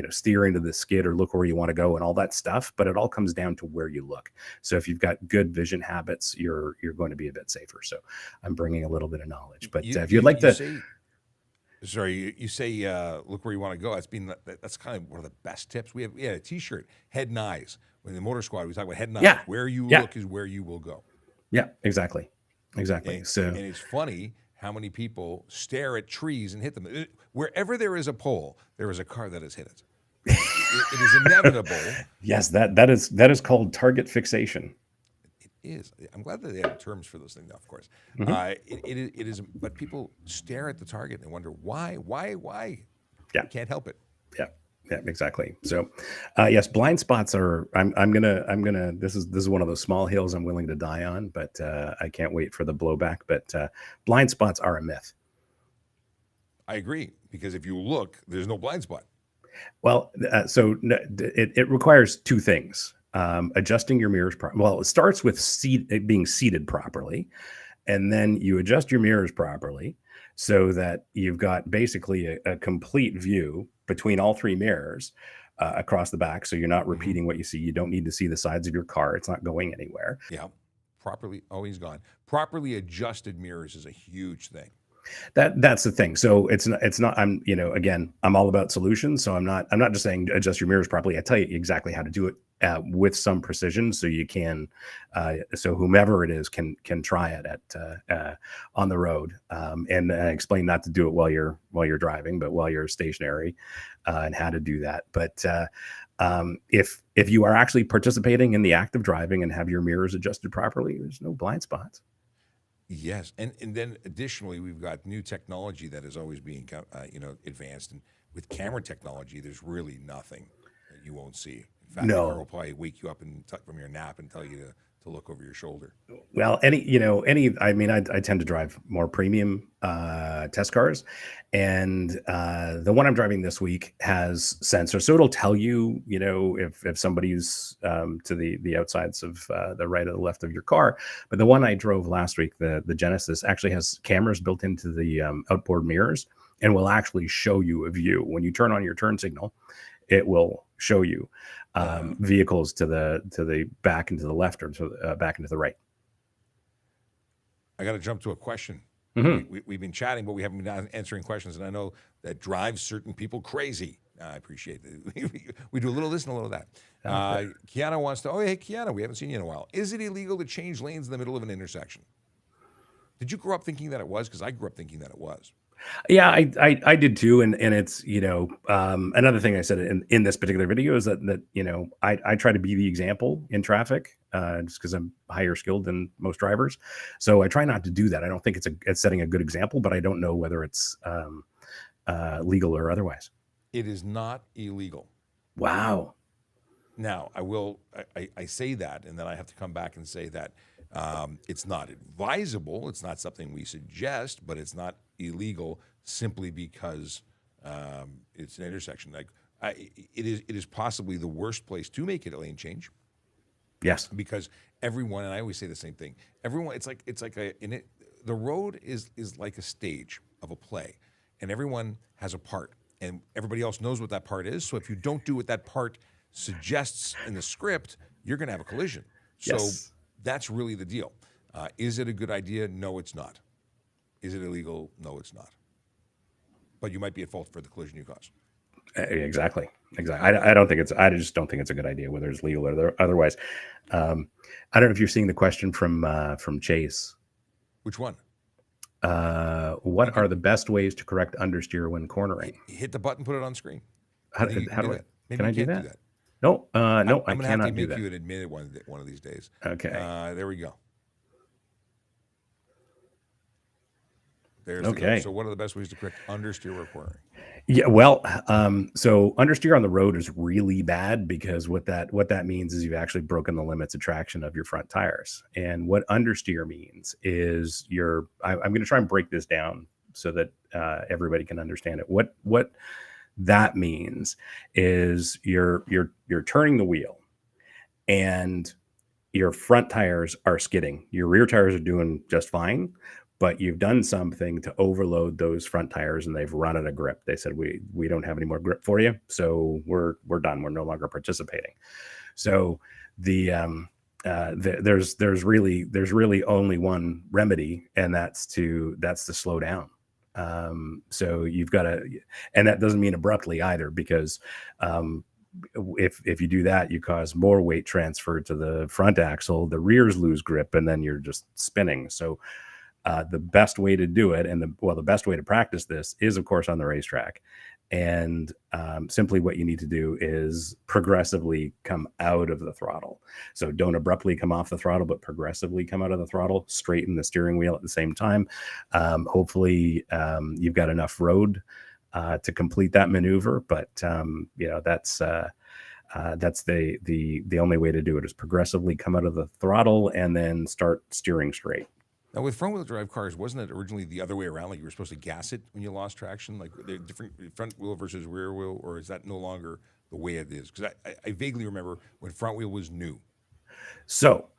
steering to the skid, or look where you want to go, and all that stuff. But it all comes down to where you look. So if you've got good vision habits, you're going to be a bit safer. So I'm bringing a little bit of knowledge, but you if you you'd like you to, say sorry, you say look where you want to go. That's kind of one of the best tips. We had a T-shirt, Head and Eyes. In the Motor Squad, we talk about head and eyes. yeah, Where you yeah, look is where you will go. yeah, exactly. And, So and it's funny how many people stare at trees and hit them. Wherever there is a pole, there is a car that has hit it. It is inevitable. yes, that is called target fixation. It is. I'm glad that they have terms for those things now, of course. Hmm. It is, but people stare at the target and wonder why. Yeah. They can't help it. Yeah, yeah, exactly. So yes, blind spots are, I'm gonna this is one of those small hills I'm willing to die on, but I can't wait for the blowback. But blind spots are a myth. I agree, because if you look, there's no blind spot. Well, it requires 2 things: adjusting your mirrors. Well, it starts with being seated properly, and then you adjust your mirrors properly, so that you've got basically a complete view between all 3 mirrors across the back. So you're not Hmm. repeating what you see. You don't need to see the sides of your car. It's not going anywhere. Yeah, properly. Oh, he's gone. Properly adjusted mirrors is a huge thing. That's the thing. So it's not I'm again, I'm all about solutions. So I'm not just saying adjust your mirrors properly. I tell you exactly how to do it with some precision, so you can so whomever it is can try it on the road, and explain not to do it while you're driving, but while you're stationary, and how to do that. But if you are actually participating in the act of driving and have your mirrors adjusted properly, there's no blind spots. Yes, and then additionally, we've got new technology that is always being advanced, and with camera technology, there's really nothing that you won't see. In fact, the car will No. probably wake you up from your nap and tell you to look over your shoulder. Well, I mean, I tend to drive more premium test cars, and the one I'm driving this week has sensors, so it'll tell you, if somebody's to the outsides of the right or the left of your car. But the one I drove last week, the Genesis, actually has cameras built into the outboard mirrors, and will actually show you a view when you turn on your turn signal. It will show you Uh, vehicles to the back and to the left, or to back and to the right. I got to jump to a question. Mhm. We've been chatting, but we haven't been answering questions, and I know that drives certain people crazy. I appreciate it. We do a little this and a little that. Kiana wants to. Oh, hey, Kiana, we haven't seen you in a while. Is it illegal to change lanes in the middle of an intersection? Did you grow up thinking that it was? Because I grew up thinking that it was. Yeah, I did too, and it's another thing I said in this particular video is that I try to be the example in traffic, just because I'm higher skilled than most drivers, so I try not to do that. I don't think it's setting a good example, but I don't know whether it's legal or otherwise. It is not illegal. Wow. Now, I say that, and then I have to come back and say that it's not advisable. It's not something we suggest, but it's not illegal simply because it's an intersection. Like it is possibly the worst place to make it a lane change. Yes. Because everyone, and I always say the same thing. Everyone, the road is like a stage of a play, and everyone has a part, and everybody else knows what that part is. So if you don't do what that part suggests in the script, you're going to have a collision. So Yes. that's really the deal. Is it a good idea? No, it's not. Is it illegal? No, it's not. But you might be at fault for the collision you caused. Exactly. I don't think I just don't think it's a good idea, whether it's legal or otherwise. I don't know if you're seeing the question from Chase. Which one? What are the best ways to correct understeer when cornering? Hit the button, put it on screen. How do Maybe can I you do can't that? No, no, I'm I gonna have to cannot do make that. you admit it one of these days. Okay. There we go. Okay. So what are the best ways to correct understeer or cornering? Yeah, well, so understeer on the road is really bad because what that means is you've actually broken the limits of traction of your front tires. And what understeer means is I'm going to try and break this down so that everybody can understand it. What that means is you're turning the wheel, and your front tires are skidding. Your rear tires are doing just fine, but you've done something to overload those front tires, and they've run out of grip. They said, we don't have any more grip for you, so we're done. We're no longer participating. So there's really only one remedy, and that's to slow down. So you've got to, and that doesn't mean abruptly either, because if you do that, you cause more weight transfer to the front axle, the rears lose grip, and then you're just spinning. So the best way to do it, and the best way to practice this is, of course, on the racetrack. And simply what you need to do is progressively come out of the throttle. So don't abruptly come off the throttle, but progressively come out of the throttle, straighten the steering wheel at the same time. Hopefully you've got enough road to complete that maneuver, but that's the only way to do it, is progressively come out of the throttle and then start steering straight. Now, with front-wheel drive cars, wasn't it originally the other way around? Like you were supposed to gas it when you lost traction, like the different front wheel versus rear wheel, or is that no longer the way it is? Because I vaguely remember when front wheel was new. So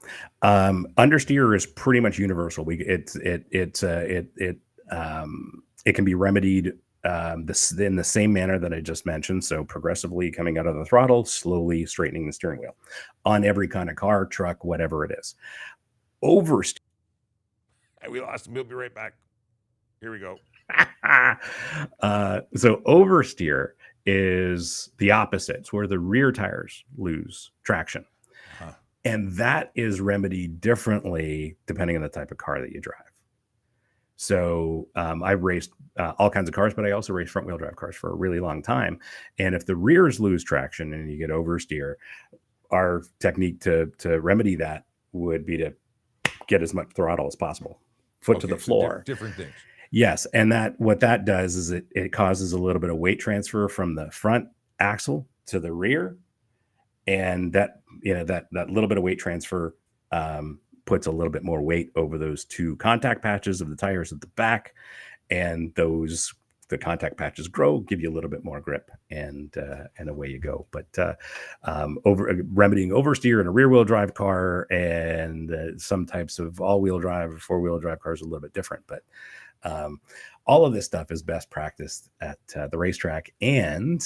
understeer is pretty much universal. It can be remedied in the same manner that I just mentioned. So progressively coming out of the throttle, slowly straightening the steering wheel on every kind of car, truck, whatever it is. Oversteer. We lost him. We'll be right back. Here we go. So oversteer is the opposite. It's where the rear tires lose traction. Uh-huh. And that is remedied differently depending on the type of car that you drive. So I've raced all kinds of cars, but I also raced front wheel drive cars for a really long time. And if the rears lose traction and you get oversteer, our technique to remedy that would be to get as much throttle as possible. Foot to the floor. So different things. Yes, and what that does is it causes a little bit of weight transfer from the front axle to the rear, and that little bit of weight transfer puts a little bit more weight over those two contact patches of the tires at the back, and the contact patches grow, give you a little bit more grip, and away you go. But remedying oversteer in a rear-wheel drive car and some types of all-wheel drive or four-wheel drive cars are a little bit different. But all of this stuff is best practiced at the racetrack, and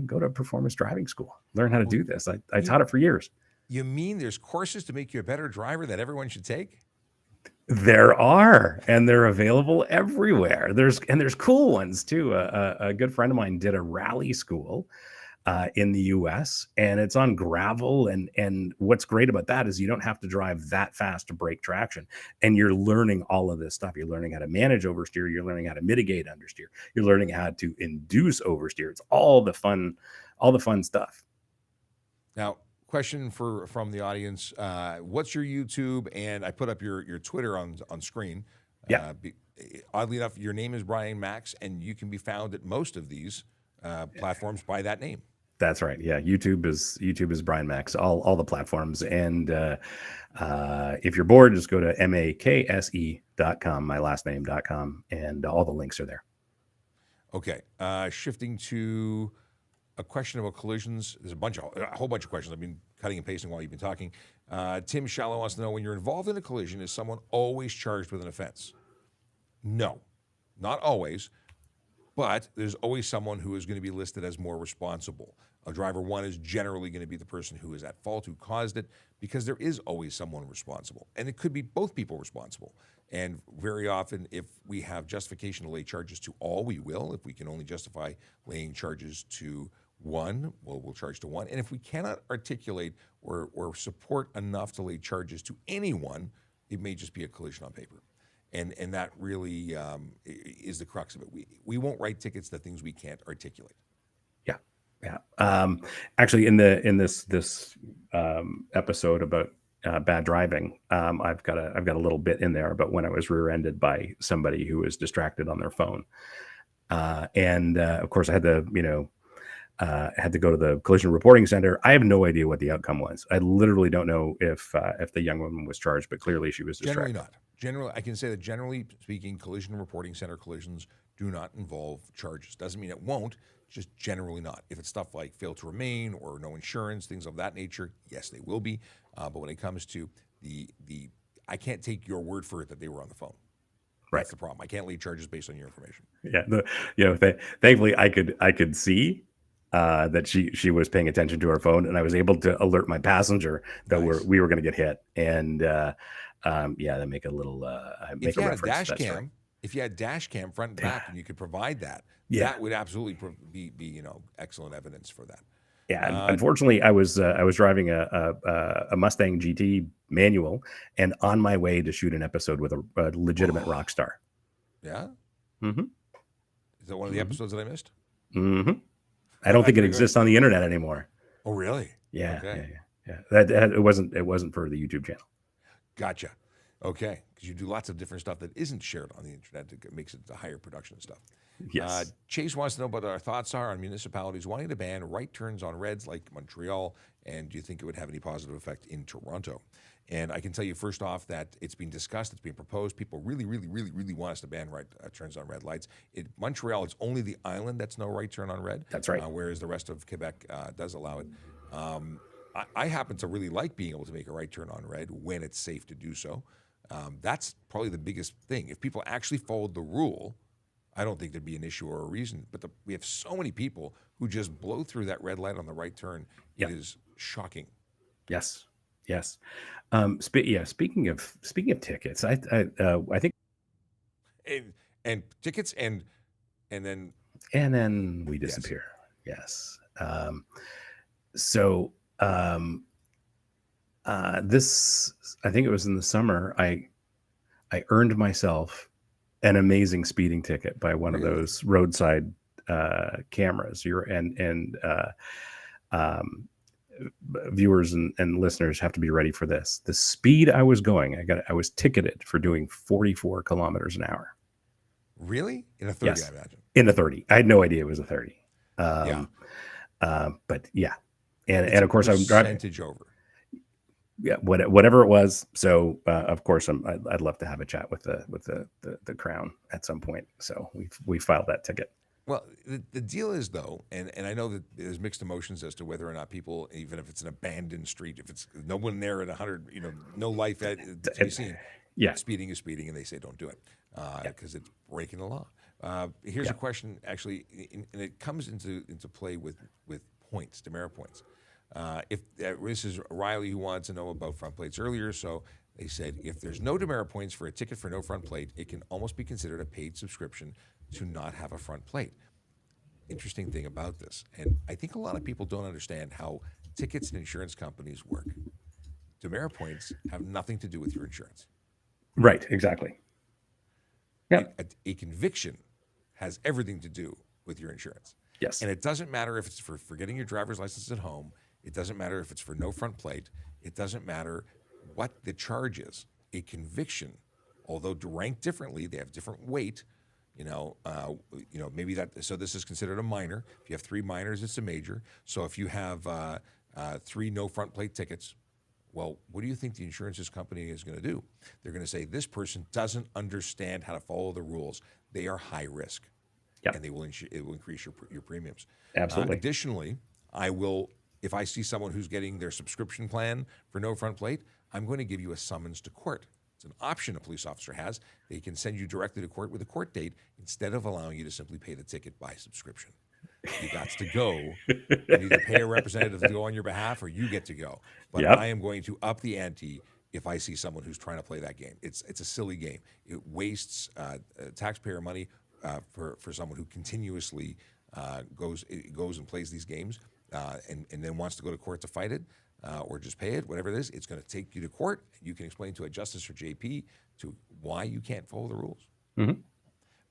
go to performance driving school, learn how to do this. I taught it for years. You mean there's courses to make you a better driver that everyone should take? There are, and they're available everywhere. There's cool ones too. A good friend of mine did a rally school in the U.S. and it's on gravel. And what's great about that is you don't have to drive that fast to break traction, and you're learning all of this stuff. You're learning how to manage oversteer. You're learning how to mitigate understeer. You're learning how to induce oversteer. It's all the fun stuff. Now, question from the audience: what's your YouTube? And I put up your Twitter on screen. Yeah. Oddly enough, your name is Brian Max, and you can be found at most of these platforms by that name. That's right. Yeah, YouTube is Brian Max, all the platforms. And if you're bored, just go to makse.com, my last name.com, and all the links are there. Okay, shifting to a question about collisions. There's a whole bunch of questions. I've been cutting and pasting while you've been talking. Tim Shallow wants to know, when you're involved in a collision, is someone always charged with an offense? No, not always. But there's always someone who is going to be listed as more responsible. A driver one is generally going to be the person who is at fault, who caused it, because there is always someone responsible. And it could be both people responsible. And very often, if we have justification to lay charges to all, we will. If we can only justify laying charges to one, well, we'll charge to one. And if we cannot articulate or support enough to lay charges to anyone, it may just be a collision on paper. And that really is the crux of it. We won't write tickets to things we can't articulate. Yeah. Actually, in this episode about bad driving, I've got a little bit in there about when I was rear-ended by somebody who was distracted on their phone, and of course I had to go to the collision reporting center. I have no idea what the outcome was. I literally don't know if the young woman was charged, but clearly she was distracted. Generally not. Generally, I can say that generally speaking, collision reporting center collisions do not involve charges. Doesn't mean it won't, just generally not. If it's stuff like fail to remain or no insurance, things of that nature, yes, they will be. But when it comes to the I can't take your word for it that they were on the phone. Right. That's the problem. I can't lay charges based on your information. Yeah. Thankfully, I could see that she was paying attention to her phone, and I was able to alert my passenger that we were going to get hit. And they make a little make a reference. If you had dash cam front and back, and you could provide that, that would absolutely be excellent evidence for that. Yeah, unfortunately, I was driving a Mustang GT manual, and on my way to shoot an episode with a legitimate rock star. Yeah. Mm-hmm. Is that one of the episodes that I missed? Mm-hmm. I don't think it exists on the internet anymore. Oh, really? Yeah. Okay. Yeah. That it wasn't for the YouTube channel. Gotcha. Okay, because you do lots of different stuff that isn't shared on the internet that makes it a higher production stuff. Yes. Chase wants to know what our thoughts are on municipalities wanting to ban right turns on reds like Montreal, and do you think it would have any positive effect in Toronto? And I can tell you first off that it's being discussed, it's being proposed. People really, really, really, really want us to ban right turns on red lights. Montreal, it's only the island that's no right turn on red. That's right. Whereas the rest of Quebec does allow it. I happen to really like being able to make a right turn on red when it's safe to do so. That's probably the biggest thing. If people actually followed the rule, I don't think there'd be an issue or a reason. But we have so many people who just blow through that red light on the right turn. It is shocking. Yes. Speaking of tickets, I think and tickets and then we disappear. Yes. This, I think it was in the summer, I earned myself an amazing speeding ticket by one of those roadside cameras. Viewers and listeners have to be ready for this. The speed I was going, I was ticketed for doing 44 kilometers an hour. Really? In a 30, yes. I imagine. In a 30. I had no idea it was a 30. But yeah. And of course I'm driving percentage over. Yeah, whatever it was. So of course I'd love to have a chat with the Crown at some point. So we filed that ticket. Well, the deal is though, and I know that there's mixed emotions as to whether or not people, even if it's an abandoned street, if it's no one there at 100, no life to be seen. Yeah, speeding is speeding, and they say don't do it because it's breaking the law. Here's a question, actually, and it comes into play with points, demerit points. If this is Riley who wants to know about front plates earlier, so They said if there's no demerit points for a ticket for no front plate, it can almost be considered a paid subscription to not have a front plate. Interesting thing about this, and I think a lot of people don't understand how tickets and insurance companies work. Demerit points have nothing to do with your insurance. Right. Exactly. Yep. A conviction has everything to do with your insurance. Yes. And it doesn't matter if it's for forgetting your driver's license at home. It doesn't matter if it's for no front plate. It doesn't matter what the charge is. A conviction, although ranked differently, they have different weight. Maybe that. So this is considered a minor. If you have 3 minors, it's a major. So if you have 3 no front plate tickets, well, what do you think the insurance company is going to do? They're going to say this person doesn't understand how to follow the rules. They are high risk, and it will increase your premiums. Absolutely. Additionally, if I see someone who's getting their subscription plan for no front plate, I'm going to give you a summons to court. It's an option a police officer has. They can send you directly to court with a court date instead of allowing you to simply pay the ticket by subscription. You got to go and either pay a representative to go on your behalf or you get to go. But I am going to up the ante if I see someone who's trying to play that game. It's a silly game. It wastes taxpayer money for someone who continuously goes and plays these games and then wants to go to court to fight it or just pay it, whatever it is. It's going to take you to court. You can explain to a justice or JP to why you can't follow the rules. Mm-hmm.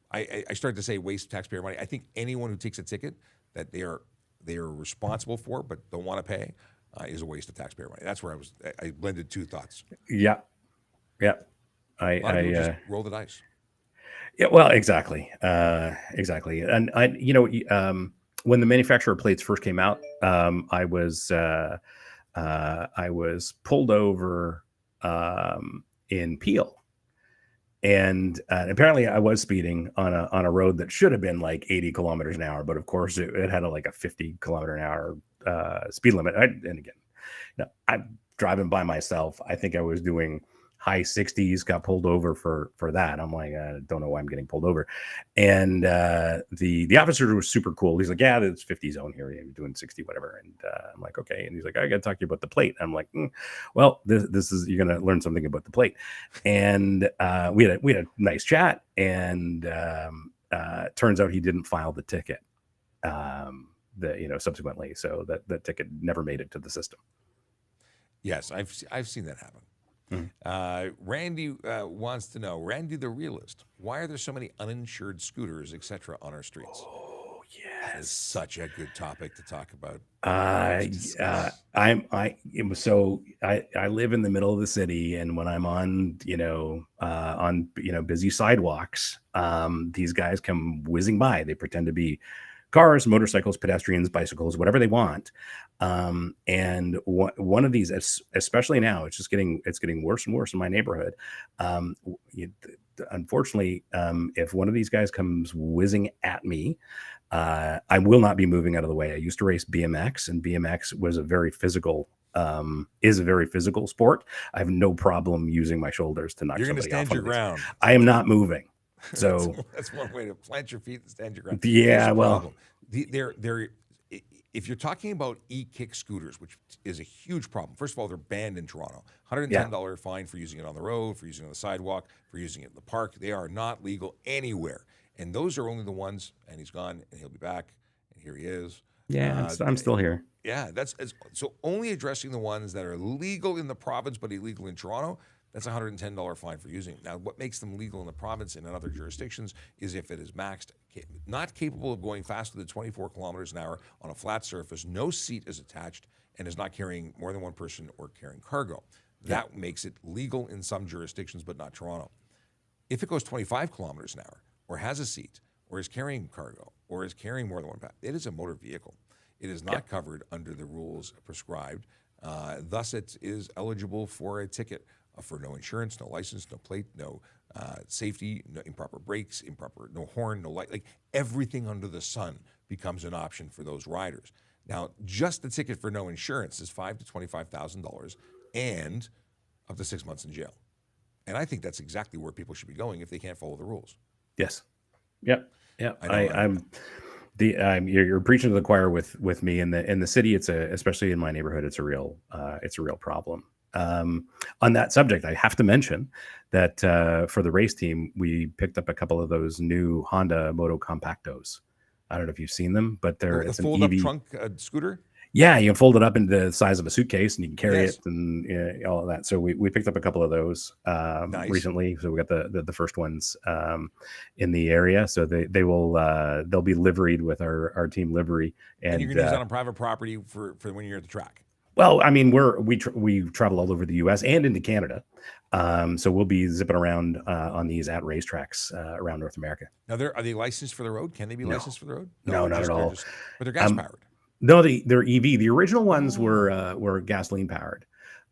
I started to say waste taxpayer money. I think anyone who takes a ticket that they are responsible for but don't want to pay is a waste of taxpayer money. That's where I blended 2 thoughts. Yeah. A lot of people just roll the dice. Yeah. Well, exactly. And when the manufacturer plates first came out, I was pulled over in Peel. And apparently I was speeding on a road that should have been like 80 kilometers an hour. But of course it had a 50 kilometer an hour speed limit. I'm driving by myself. I think I was doing high 60s, got pulled over for that. I'm like, I don't know why I'm getting pulled over. And the officer was super cool. He's like, yeah, it's 50 zone here. You're doing 60, whatever. And I'm like, okay. And he's like, I got to talk to you about the plate. I'm like, well, this is, you're going to learn something about the plate. And we had a nice chat. And turns out he didn't file the ticket subsequently. So that ticket never made it to the system. Yes, I've seen that happen. Randy wants to know, Randy the realist, why are there so many uninsured scooters, etc., on our streets? Oh, yes. That is such a good topic to talk about. I live in the middle of the city, and when I'm on busy sidewalks, these guys come whizzing by. They pretend to be cars, motorcycles, pedestrians, bicycles, whatever they want. And one of these, especially now, it's getting worse and worse in my neighborhood. Unfortunately, if one of these guys comes whizzing at me, I will not be moving out of the way. I used to race BMX, and BMX was is a very physical sport. I have no problem using my shoulders to knock somebody off. You're going to stand your ground. I am not moving. So that's one way to plant your feet and stand your ground. Yeah, well, if you're talking about e-kick scooters, which is a huge problem. First of all, they're banned in Toronto. $110 fine for using it on the road, for using it on the sidewalk, for using it in the park. They are not legal anywhere. And those are only the ones, and he's gone, and he'll be back, and here he is. Yeah, I'm still here. Yeah, so only addressing the ones that are legal in the province but illegal in Toronto. That's a $110 fine for using it. Now, what makes them legal in the province and in other jurisdictions is if it is maxed, not capable of going faster than 24 kilometers an hour on a flat surface, no seat is attached, and is not carrying more than one person or carrying cargo. That makes it legal in some jurisdictions, but not Toronto. If it goes 25 kilometers an hour, or has a seat, or is carrying cargo, or is carrying more than one it is a motor vehicle. It is not covered under the rules prescribed. Thus, it is eligible for a ticket. For no insurance, no license, no plate, no safety, no improper brakes, no horn, no light. Like everything under the sun becomes an option for those riders. Now, just the ticket for no insurance is $5,000 to $25,000 and up to 6 months in jail. And I think that's exactly where people should be going if they can't follow the rules. Yes. Yep. Yeah. You're preaching to the choir with me in the city. Especially in my neighborhood, it's a real problem. On that subject, I have to mention that for the race team, we picked up a couple of those new Honda Moto Compactos. I don't know if you've seen them, but The it's an fold-up EV. trunk scooter? Yeah, you can fold it up into the size of a suitcase and you can carry Yes. it and all of that. So we picked up a couple of those Nice. recently. So we got the first ones in the area. So they'll be liveried with our team livery. And you can use that on private property for when you're at the track. Well, I mean, we travel all over the U.S. and into Canada, so we'll be zipping around on these at racetracks around North America. Now, are they licensed for the road? Can they be licensed for the road? No, not at all. But they're gas powered. No, they're EV. The original ones were gasoline powered.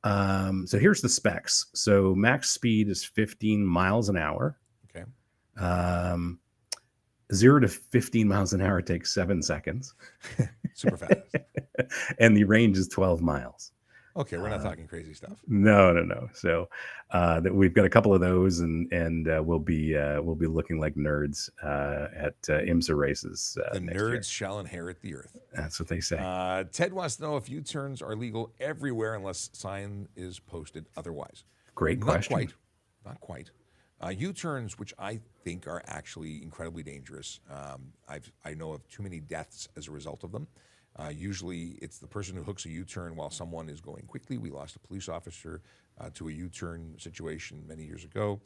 So here's the specs. So max speed is 15 miles an hour. Okay. 0 to 15 miles an hour takes 7 seconds. Super fast. And the range is 12 miles. Okay, we're not talking crazy stuff. No. So we've got a couple of those, and we'll be looking like nerds at IMSA races. The nerds shall inherit the earth. That's what they say. Ted wants to know if U-turns are legal everywhere unless sign is posted otherwise. Great question. Not quite. U-turns, which I think are actually incredibly dangerous. I know of too many deaths as a result of them. Usually it's the person who hooks a U-turn while someone is going quickly. We lost a police officer to a U-turn situation many years ago.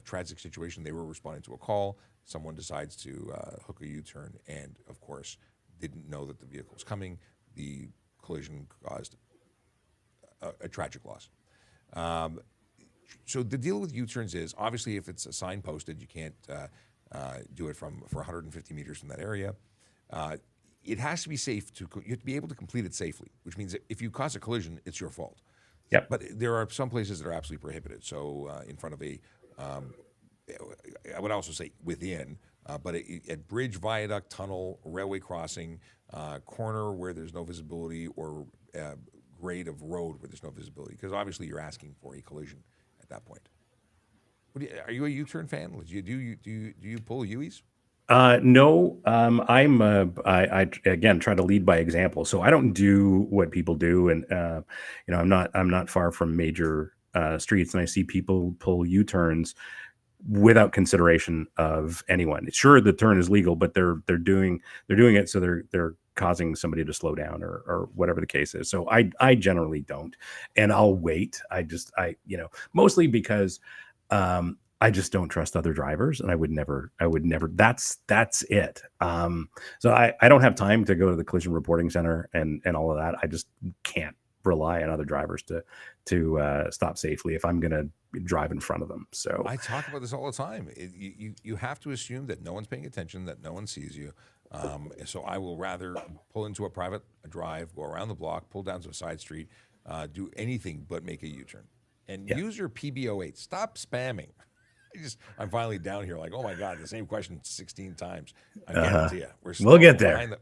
Tragic situation. They were responding to a call. Someone decides to hook a U-turn and, of course, didn't know that the vehicle was coming. The collision caused a tragic loss. So the deal with U-turns is, obviously, if it's a sign posted, you can't do it for 150 meters from that area. It has to be safe you have to be able to complete it safely, which means that if you cause a collision, it's your fault. Yep. But there are some places that are absolutely prohibited. So in front of I would also say within, but at bridge, viaduct, tunnel, railway crossing, corner where there's no visibility, or grade of road where there's no visibility, because obviously you're asking for a collision at that point. Are you a U-turn fan? Do you pull U's? No, I again try to lead by example. So I don't do what people do, and I'm not far from major streets, and I see people pull U-turns without consideration of anyone. Sure, the turn is legal, but they're doing it so they're causing somebody to slow down or whatever the case is. So I generally don't, and I'll wait. Mostly because I just don't trust other drivers, and I would never. That's it. So I don't have time to go to the collision reporting center and all of that. I just can't rely on other drivers to stop safely if I'm going to drive in front of them. So I talk about this all the time. You have to assume that no one's paying attention, that no one sees you. So I will rather pull into a private drive, go around the block, pull down to a side street, do anything but make a U-turn, and use your PB08. Stop spamming. I'm finally down here like, oh my God, the same question 16 times. I guarantee you. We'll get there.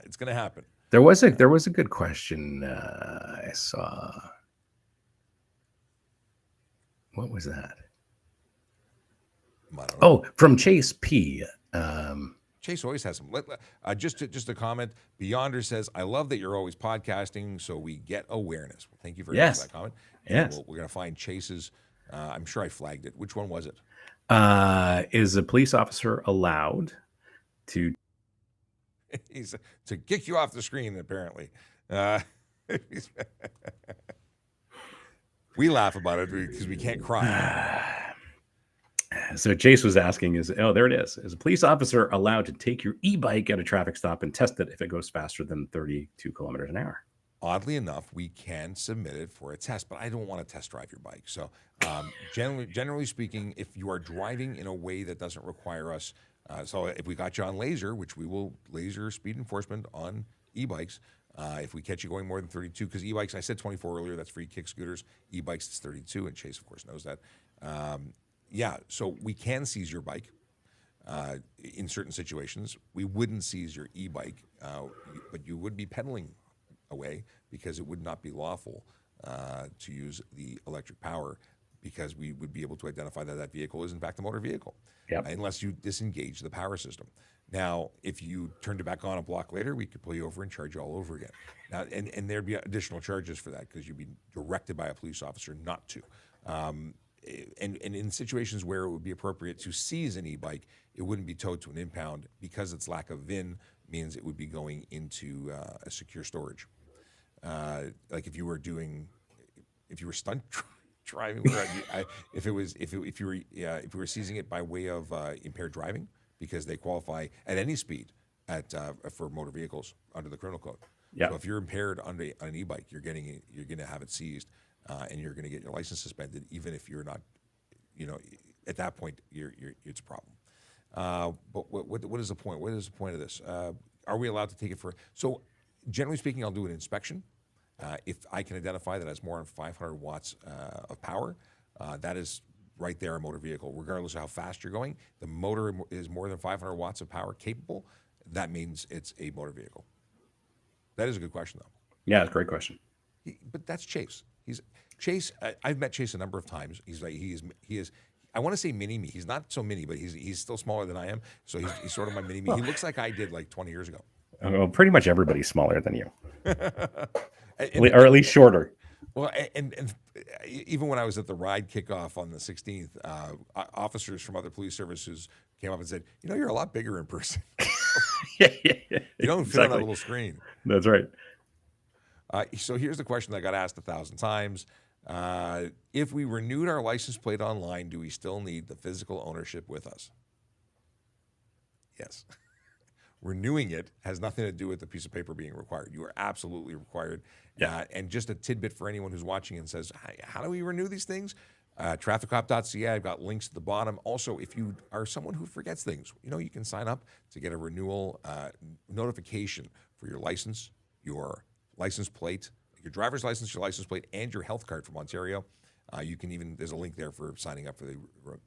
It's going to happen. There was a good question I saw. What was that? Oh, from Chase P. Chase always has some. Just a comment. Beyonder says, "I love that you're always podcasting, so we get awareness." Well, thank you very much for that comment. Yes. We're going to find Chase's. I'm sure I flagged it. Which one was it? Is a police officer allowed to to kick you off the screen? Apparently, we laugh about it because we can't cry. So Chase was asking, there it is. Is a police officer allowed to take your e-bike at a traffic stop and test it if it goes faster than 32 kilometers an hour? Oddly enough, we can submit it for a test, but I don't want to test drive your bike. So generally speaking, if you are driving in a way that doesn't require us, so if we got you on laser, which we will laser speed enforcement on e-bikes, if we catch you going more than 32, because e-bikes, I said 24 earlier, that's free kick scooters. E-bikes, it's 32, and Chase, of course, knows that. So we can seize your bike in certain situations. We wouldn't seize your e-bike, but you would be pedaling away because it would not be lawful to use the electric power, because we would be able to identify that vehicle is in fact a motor vehicle, unless you disengage the power system. Now, if you turned it back on a block later, we could pull you over and charge you all over again. Now, and there'd be additional charges for that because you'd be directed by a police officer not to. Um, and in situations where it would be appropriate to seize an e-bike, it wouldn't be towed to an impound because its lack of VIN means it would be going into a secure storage. Like if you were stunt driving, if you were seizing it by way of impaired driving, because they qualify at any speed for motor vehicles under the criminal code. Yeah. So if you're impaired on an e-bike, you're going to have it seized, and you're going to get your license suspended, even if you're not, at that point, it's a problem. But what is the point? What is the point of this? Are we allowed to take it for? So, generally speaking, I'll do an inspection. If I can identify that has more than 500 watts of power, that is right there a motor vehicle. Regardless of how fast you're going, the motor is more than 500 watts of power capable. That means it's a motor vehicle. That is a good question, though. Yeah, it's a great question. But that's Chase. Chase. I've met Chase a number of times. He is. I want to say mini me. He's not so mini, but he's still smaller than I am. So he's sort of my mini me. He looks like I did like 20 years ago. Well, pretty much everybody's smaller than you, or at least shorter. Well, and even when I was at the ride kickoff on the 16th, officers from other police services came up and said, you're a lot bigger in person. Yeah, you don't fit on that little screen. That's right. So here's the question that I got asked 1,000 times. If we renewed our license plate online, do we still need the physical ownership with us? Yes. Renewing it has nothing to do with the piece of paper being required. You are absolutely required. Yeah. And just a tidbit for anyone who's watching and says, how do we renew these things? Trafficcop.ca, I've got links at the bottom. Also, if you are someone who forgets things, you can sign up to get a renewal notification for your license, your license plate, your driver's license, your license plate, and your health card from Ontario. There's a link there for signing up for the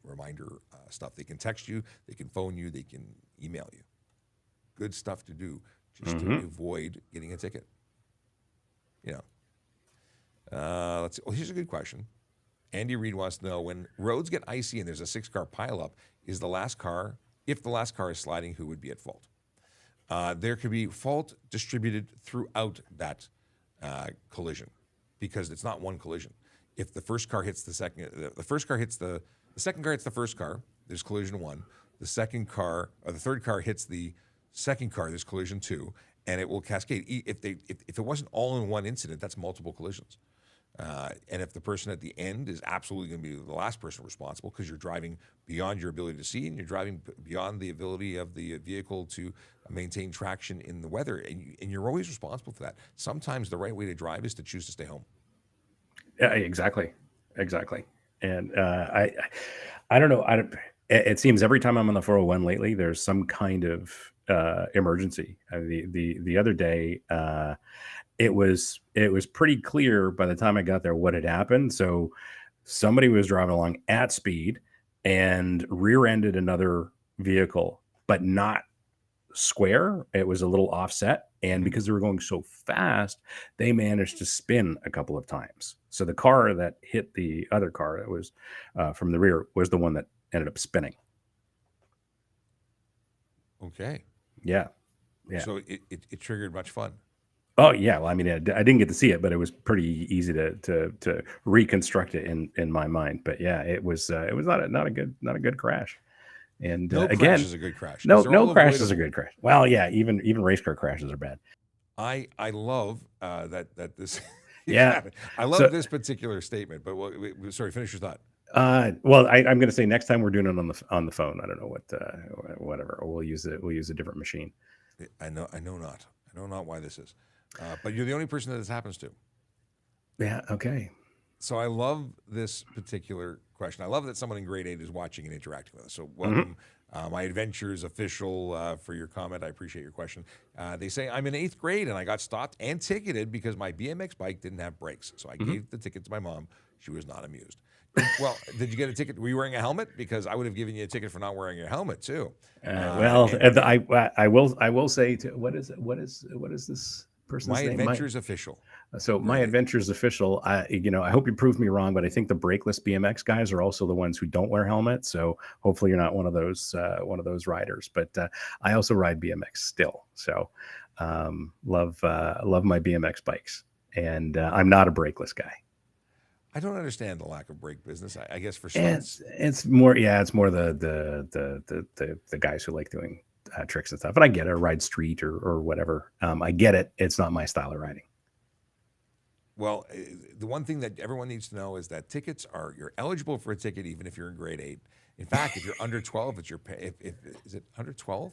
reminder stuff. They can text you, they can phone you, they can email you. Good stuff to do just to avoid getting a ticket. Let's see. Well, here's a good question. Andy Reid wants to know, when roads get icy and there's a 6-car pileup, if the last car is sliding, who would be at fault? There could be fault distributed throughout that collision because it's not one collision. If the first car hits the second, the second car hits the first car, there's collision 1. The second car or the third car hits the second car, there's collision 2, and it will cascade. If it wasn't all in one incident, that's multiple collisions. And if the person at the end is absolutely going to be the last person responsible because you're driving beyond your ability to see and you're driving beyond the ability of the vehicle to maintain traction in the weather, and you're always responsible for that. Sometimes the right way to drive is to choose to stay home. Yeah, exactly. And I don't know. It seems every time I'm on the 401 lately, there's some kind of emergency. The other day, it was pretty clear by the time I got there what had happened. So somebody was driving along at speed and rear-ended another vehicle, but not square. It was a little offset. And because they were going so fast, they managed to spin a couple of times. So the car that hit the other car that was from the rear was the one that ended up spinning. Okay. Yeah. So it triggered much fun. Oh yeah. Well, I mean, I didn't get to see it, but it was pretty easy to reconstruct it in my mind. But yeah, it was not a good crash. And no again, crash is a good crash. No crash is a good crash. Well, yeah, even race car crashes are bad. I love that this. Yeah, I love this particular statement. But sorry, finish your thought. Well, I'm going to say next time we're doing it on the phone. I don't know whatever. Or we'll use a different machine. I know not why this is, but you're the only person that this happens to. Yeah. Okay. So I love this particular question. I love that someone in grade 8 is watching and interacting with us. So welcome, My Adventures official, for your comment. I appreciate your question. They say, I'm in 8th grade and I got stopped and ticketed because my BMX bike didn't have brakes. So I gave the ticket to my mom. She was not amused. Well, did you get a ticket? Were you wearing a helmet? Because I would have given you a ticket for not wearing your helmet too. I will say what is this? person's My name? Adventure's official. So my Very good. adventure's official. I hope you prove me wrong, but I think the brakeless BMX guys are also the ones who don't wear helmets. So hopefully you're not one of those riders. But I also ride BMX still. So love my BMX bikes, and I'm not a brakeless guy. I don't understand the lack of brake business. I guess for It's stunts. it's more it's more the guys who like doing tricks and stuff. But I get it. Ride street or whatever. I get it. It's not my style of riding. Well, the one thing that everyone needs to know is that you're eligible for a ticket even if you're in grade 8. In fact, if you're under 12, it's is it under 12?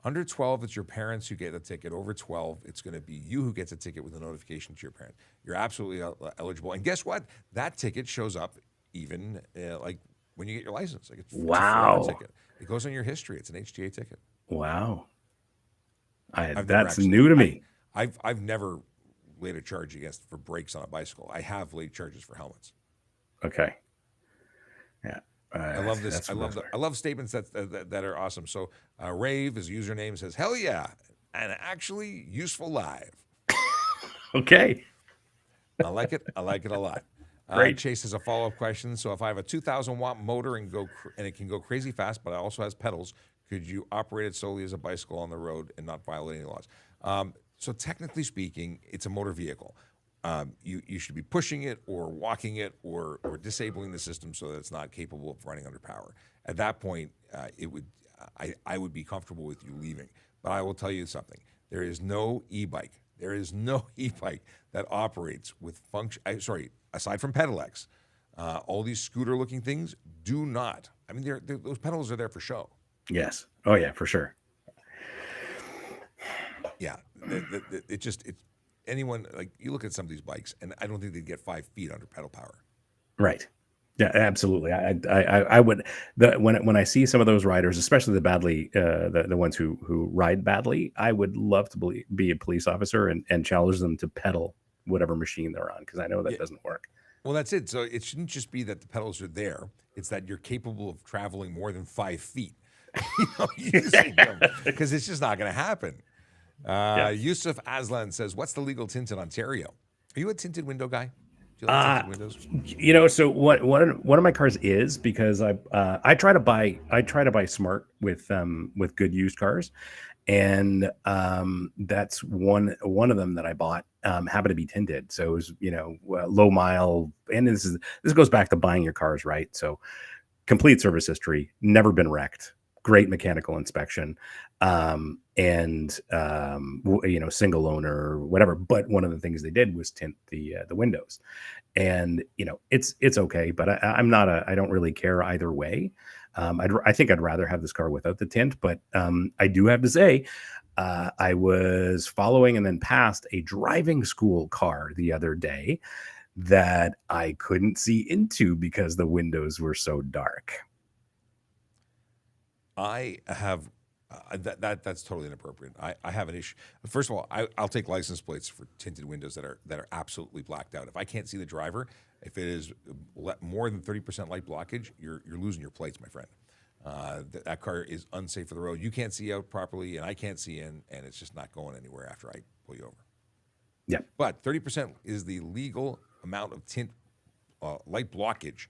Under 12, it's your parents who get a ticket. Over 12, it's going to be you who gets a ticket with a notification to your parent. You're absolutely eligible. And guess what? That ticket shows up even like when you get your license. Like it's a 4-hour ticket. It goes on your history. It's an HTA ticket. Wow. That's new to me. I've never laid a charge for brakes on a bicycle. I have laid charges for helmets. Okay. Yeah. I love this. I love statements that are awesome. So Rave, his username says, "Hell yeah, and actually useful live." Okay. I like it. I like it a lot. Great. Chase has a follow-up question. So if I have a 2,000-watt motor and it can go crazy fast, but it also has pedals, could you operate it solely as a bicycle on the road and not violate any laws? So technically speaking, it's a motor vehicle. You should be pushing it or walking it or disabling the system so that it's not capable of running under power. At that point, I would be comfortable with you leaving. But I will tell you something. There is no e-bike. There is no e-bike that operates with function. Aside from Pedalecs, all these scooter-looking things do not. I mean, those pedals are there for show. Yes. Oh yeah, for sure. Yeah. It's anyone, like, you look at some of these bikes, and I don't think they'd get 5 feet under pedal power. Right. Yeah, absolutely. I would when I see some of those riders, especially the ones who ride badly, I would love to be a police officer and challenge them to pedal whatever machine they're on, because I know that doesn't work. Well, that's it. So it shouldn't just be that the pedals are there; it's that you're capable of traveling more than 5 feet. Using them, because it's just not going to happen. Yusuf Aslan says, "What's the legal tint in Ontario? Are you a tinted window guy? Do you like tinted windows?" So one of my cars is, because I try to buy smart with good used cars, and that's one of them that I bought happened to be tinted. So it was low mile, and this goes back to buying your cars right. So complete service history, never been wrecked. Great mechanical inspection, and single owner, whatever. But one of the things they did was tint the windows, and it's okay. But I don't really care either way. I think I'd rather have this car without the tint. But I do have to say, I was following and then passed a driving school car the other day that I couldn't see into because the windows were so dark. I have that's totally inappropriate. I have an issue. First of all, I'll take license plates for tinted windows that are absolutely blacked out. If I can't see the driver, if it is more than 30% light blockage, you're losing your plates, my friend. That car is unsafe for the road. You can't see out properly, and I can't see in, and it's just not going anywhere after I pull you over. Yeah. But 30% is the legal amount of tint light blockage.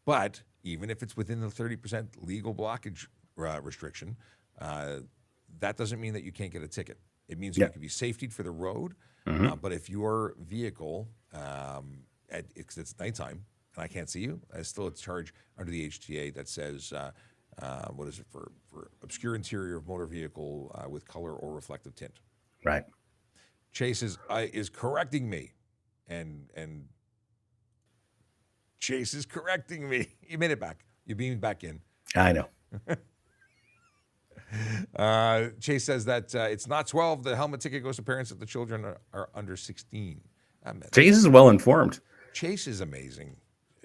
But even if it's within the 30% legal blockage restriction, that doesn't mean that you can't get a ticket. It means you can be safetied for the road. Mm-hmm. But if your vehicle, it's nighttime and I can't see you, there's still a charge under the HTA that says, what is it, for obscure interior of motor vehicle with color or reflective tint. Right. Chase is correcting me, and Chase is correcting me. You made it back. You beamed back in. I know. Chase says that it's not 12. The helmet ticket goes to parents if the children are under 16. Chase is well informed. Chase is amazing.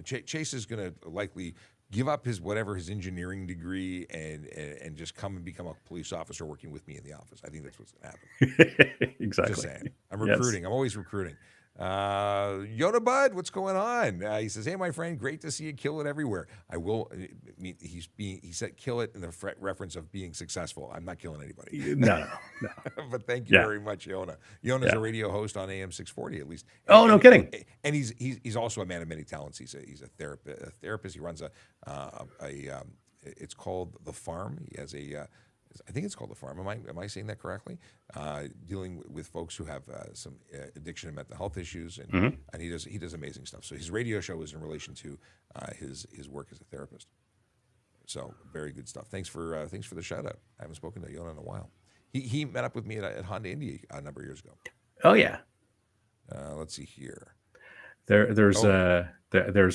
Chase is going to likely give up his engineering degree and just come and become a police officer working with me in the office. I think that's what's going to happen. Exactly. Just saying. I'm recruiting. Yes. I'm always recruiting. Yoda Bud, what's going on? He says, "Hey, my friend, great to see you kill it everywhere." I will. He said, "Kill it" in the reference of being successful. I'm not killing anybody. No. But thank you Yeah. very much, Yona. Yona's a radio host on AM 640 at least. Oh, no kidding. And he's also a man of many talents. He's a therapist. He runs it's called The Farm. He has I think it's called The Farm. Am I saying that correctly? Dealing with folks who have some addiction and mental health issues, and he does amazing stuff. So his radio show is in relation to his work as a therapist. So very good stuff. Thanks for the shout out. I haven't spoken to Yona in a while. He met up with me at Honda Indy a number of years ago. Oh yeah. Let's see here. There's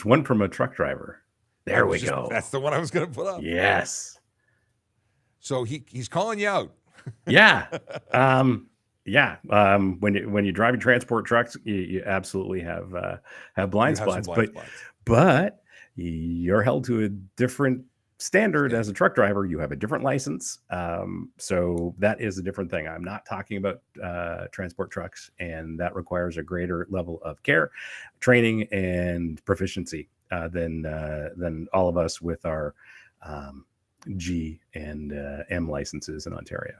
one from a truck driver. There we go. That's the one I was going to put up. Yes. So he's calling you out. Yeah. When you drive your transport trucks, you absolutely have blind spots, but you're held to a different standard as a truck driver. You have a different license. So that is a different thing. I'm not talking about transport trucks, and that requires a greater level of care, training, and proficiency than all of us with our G and M licenses in Ontario.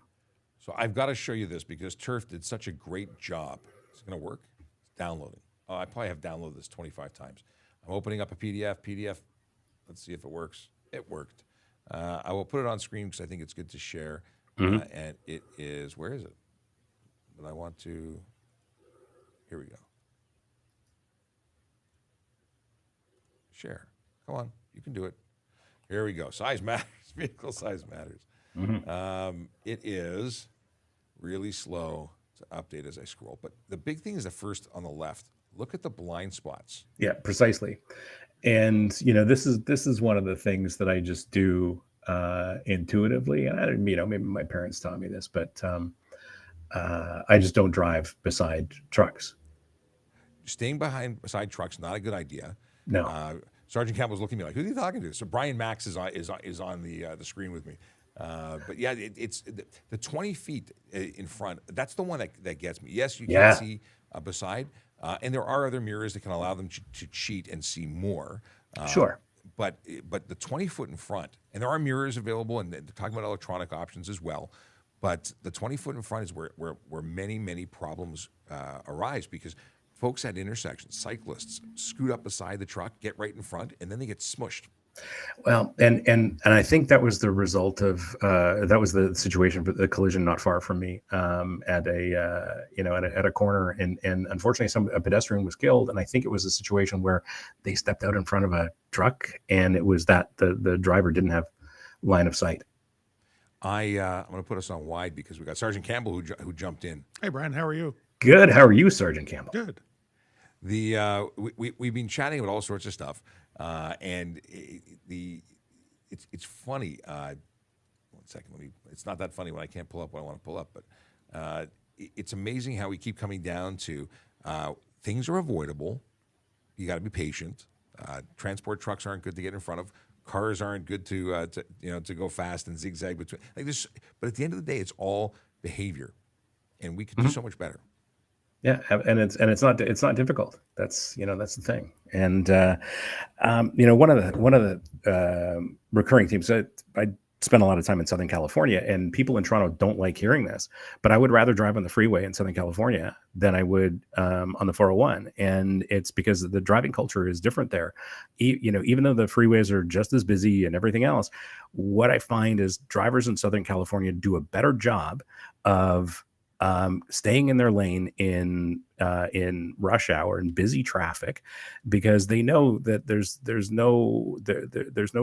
So I've got to show you this because Turf did such a great job. It's going to work. It's downloading. Oh, I probably have downloaded this 25 times. I'm opening up a PDF. Let's see if it works. It worked. I will put it on screen because I think it's good to share. And it is, where is it? But I want to, here we go. Share. Come on, you can do it. Here we go. Size matters. Vehicle size matters. It is really slow to update as I scroll. But the big thing is the first on the left. Look at the blind spots. Yeah, precisely. And this is one of the things that I just do intuitively. And maybe my parents taught me this, but I just don't drive beside trucks. Staying beside trucks not a good idea. No. Sergeant Campbell's looking at me like, who's he talking to? So Brian Max is on the screen with me. But yeah, it's the 20 feet in front. That's the one that gets me. Yes, you can see beside, and there are other mirrors that can allow them to cheat and see more. Sure. But the 20 foot in front, and there are mirrors available, and they're talking about electronic options as well. But the 20 foot in front is where many problems arise because folks at intersections, cyclists, scoot up beside the truck, get right in front, and then they get smushed. Well, and I think that was the result of that was the situation for the collision not far from me at a corner, and unfortunately a pedestrian was killed, and I think it was a situation where they stepped out in front of a truck, and it was that the driver didn't have line of sight. I'm going to put us on wide because we got Sergeant Campbell who jumped in. Hey, Brian, how are you? Good. How are you, Sergeant Campbell? Good. We've been chatting about all sorts of stuff, and it's funny. 1 second, it's not that funny when I can't pull up what I want to pull up, but it's amazing how we keep coming down to things are avoidable. You got to be patient. Transport trucks aren't good to get in front of. Cars aren't good to go fast and zigzag between like this. But at the end of the day, it's all behavior, and we could do so much better. Yeah, and it's not difficult. That's the thing. And one of the recurring themes. I spend a lot of time in Southern California, and people in Toronto don't like hearing this, but I would rather drive on the freeway in Southern California than I would on the 401, and it's because the driving culture is different there. Even though the freeways are just as busy and everything else, what I find is drivers in Southern California do a better job of staying in their lane in rush hour and busy traffic, because they know that there's no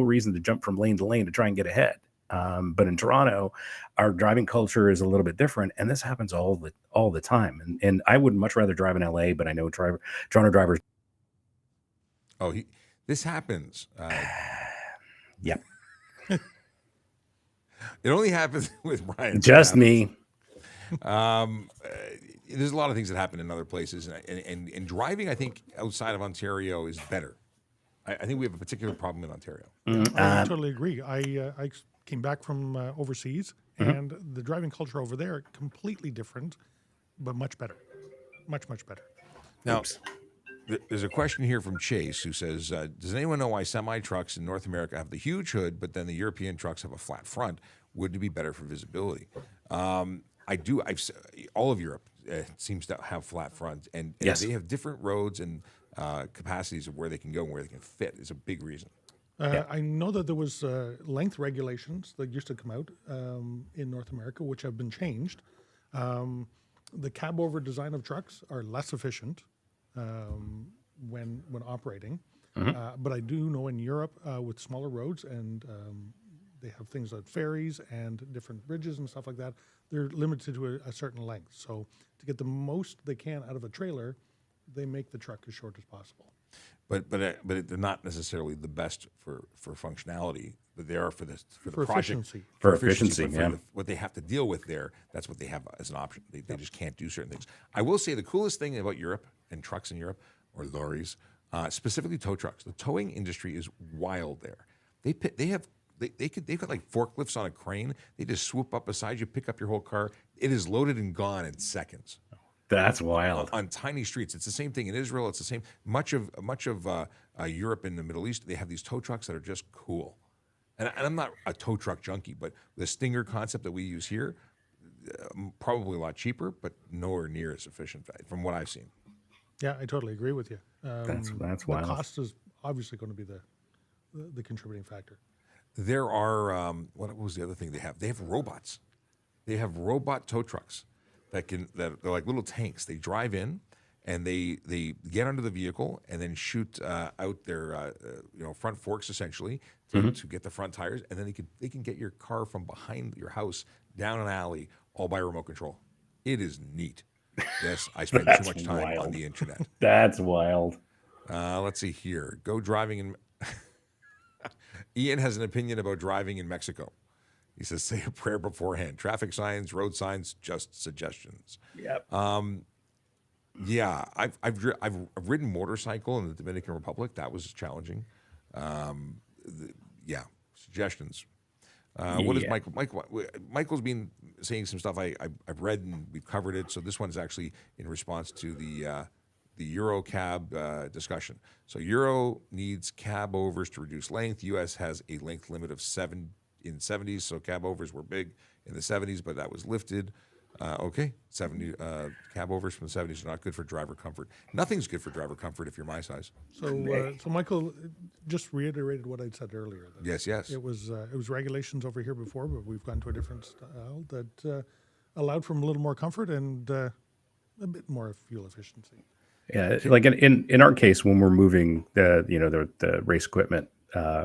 reason to jump from lane to lane to try and get ahead. But in Toronto, our driving culture is a little bit different, and this happens all the time. And I would much rather drive in LA, but I know Toronto drivers. Oh, this happens. Yeah. It only happens with Brian. Just me. There's a lot of things that happen in other places, and driving, I think, outside of Ontario is better. I think we have a particular problem in Ontario. I totally agree. I came back from overseas, and the driving culture over there completely different, but much better, much better. Now, Oops. there's a question here from Chase who says, does anyone know why semi-trucks in North America have the huge hood, but then the European trucks have a flat front? Wouldn't it be better for visibility? I do. All of Europe seems to have flat fronts, and Yes. they have different roads and capacities of where they can go and where they can fit is a big reason. I know that there was length regulations that used to come out in North America, which have been changed. The cab over design of trucks are less efficient when operating. But I do know in Europe with smaller roads and they have things like ferries and different bridges and stuff like that. They're limited to a certain length. So to get the most they can out of a trailer, they make the truck as short as possible. But they're not necessarily the best for functionality. But they are for the project efficiency. For efficiency, but yeah. what they have to deal with there, that's what they have as an option. They just can't do certain things. I will say the coolest thing about Europe and trucks in Europe or lorries, specifically tow trucks, the towing industry is wild there. They've got like forklifts on a crane. They just swoop up beside you, pick up your whole car. It is loaded and gone in seconds. That's wild. On tiny streets. It's the same thing in Israel. It's the same. Much of Europe and the Middle East, they have these tow trucks that are just cool. And I'm not a tow truck junkie, but the Stinger concept that we use here, probably a lot cheaper, but nowhere near as efficient from what I've seen. Yeah, I totally agree with you. That's The wild. cost is obviously going to be the contributing factor. There are what was the other thing they have? They have robots. They have robot tow trucks that they're like little tanks. They drive in and they get under the vehicle and then shoot out their front forks essentially to get the front tires, and then they can get your car from behind your house down an alley all by remote control. It is neat. Yes, I spend too much time on wild. the internet. That's wild. Let's see here. Go driving in. Ian has an opinion about driving in Mexico. He says, say a prayer beforehand. Traffic signs, road signs, just suggestions. Yep. Yeah, I've ridden motorcycle in the Dominican Republic. That was challenging. Suggestions. What is Michael? Michael's been saying some stuff I've read and we've covered it. So this one's actually in response to the Euro cab discussion. So Euro needs cab overs to reduce length. U.S. has a length limit of 7 in 70s. So cab overs were big in the 70s, but that was lifted. 70 cab overs from the 70s are not good for driver comfort. Nothing's good for driver comfort if you're my size. So Michael just reiterated what I'd said earlier. Yes. It was regulations over here before, but we've gone to a different style that allowed for a little more comfort and a bit more fuel efficiency. Yeah, like in our case, when we're moving the race equipment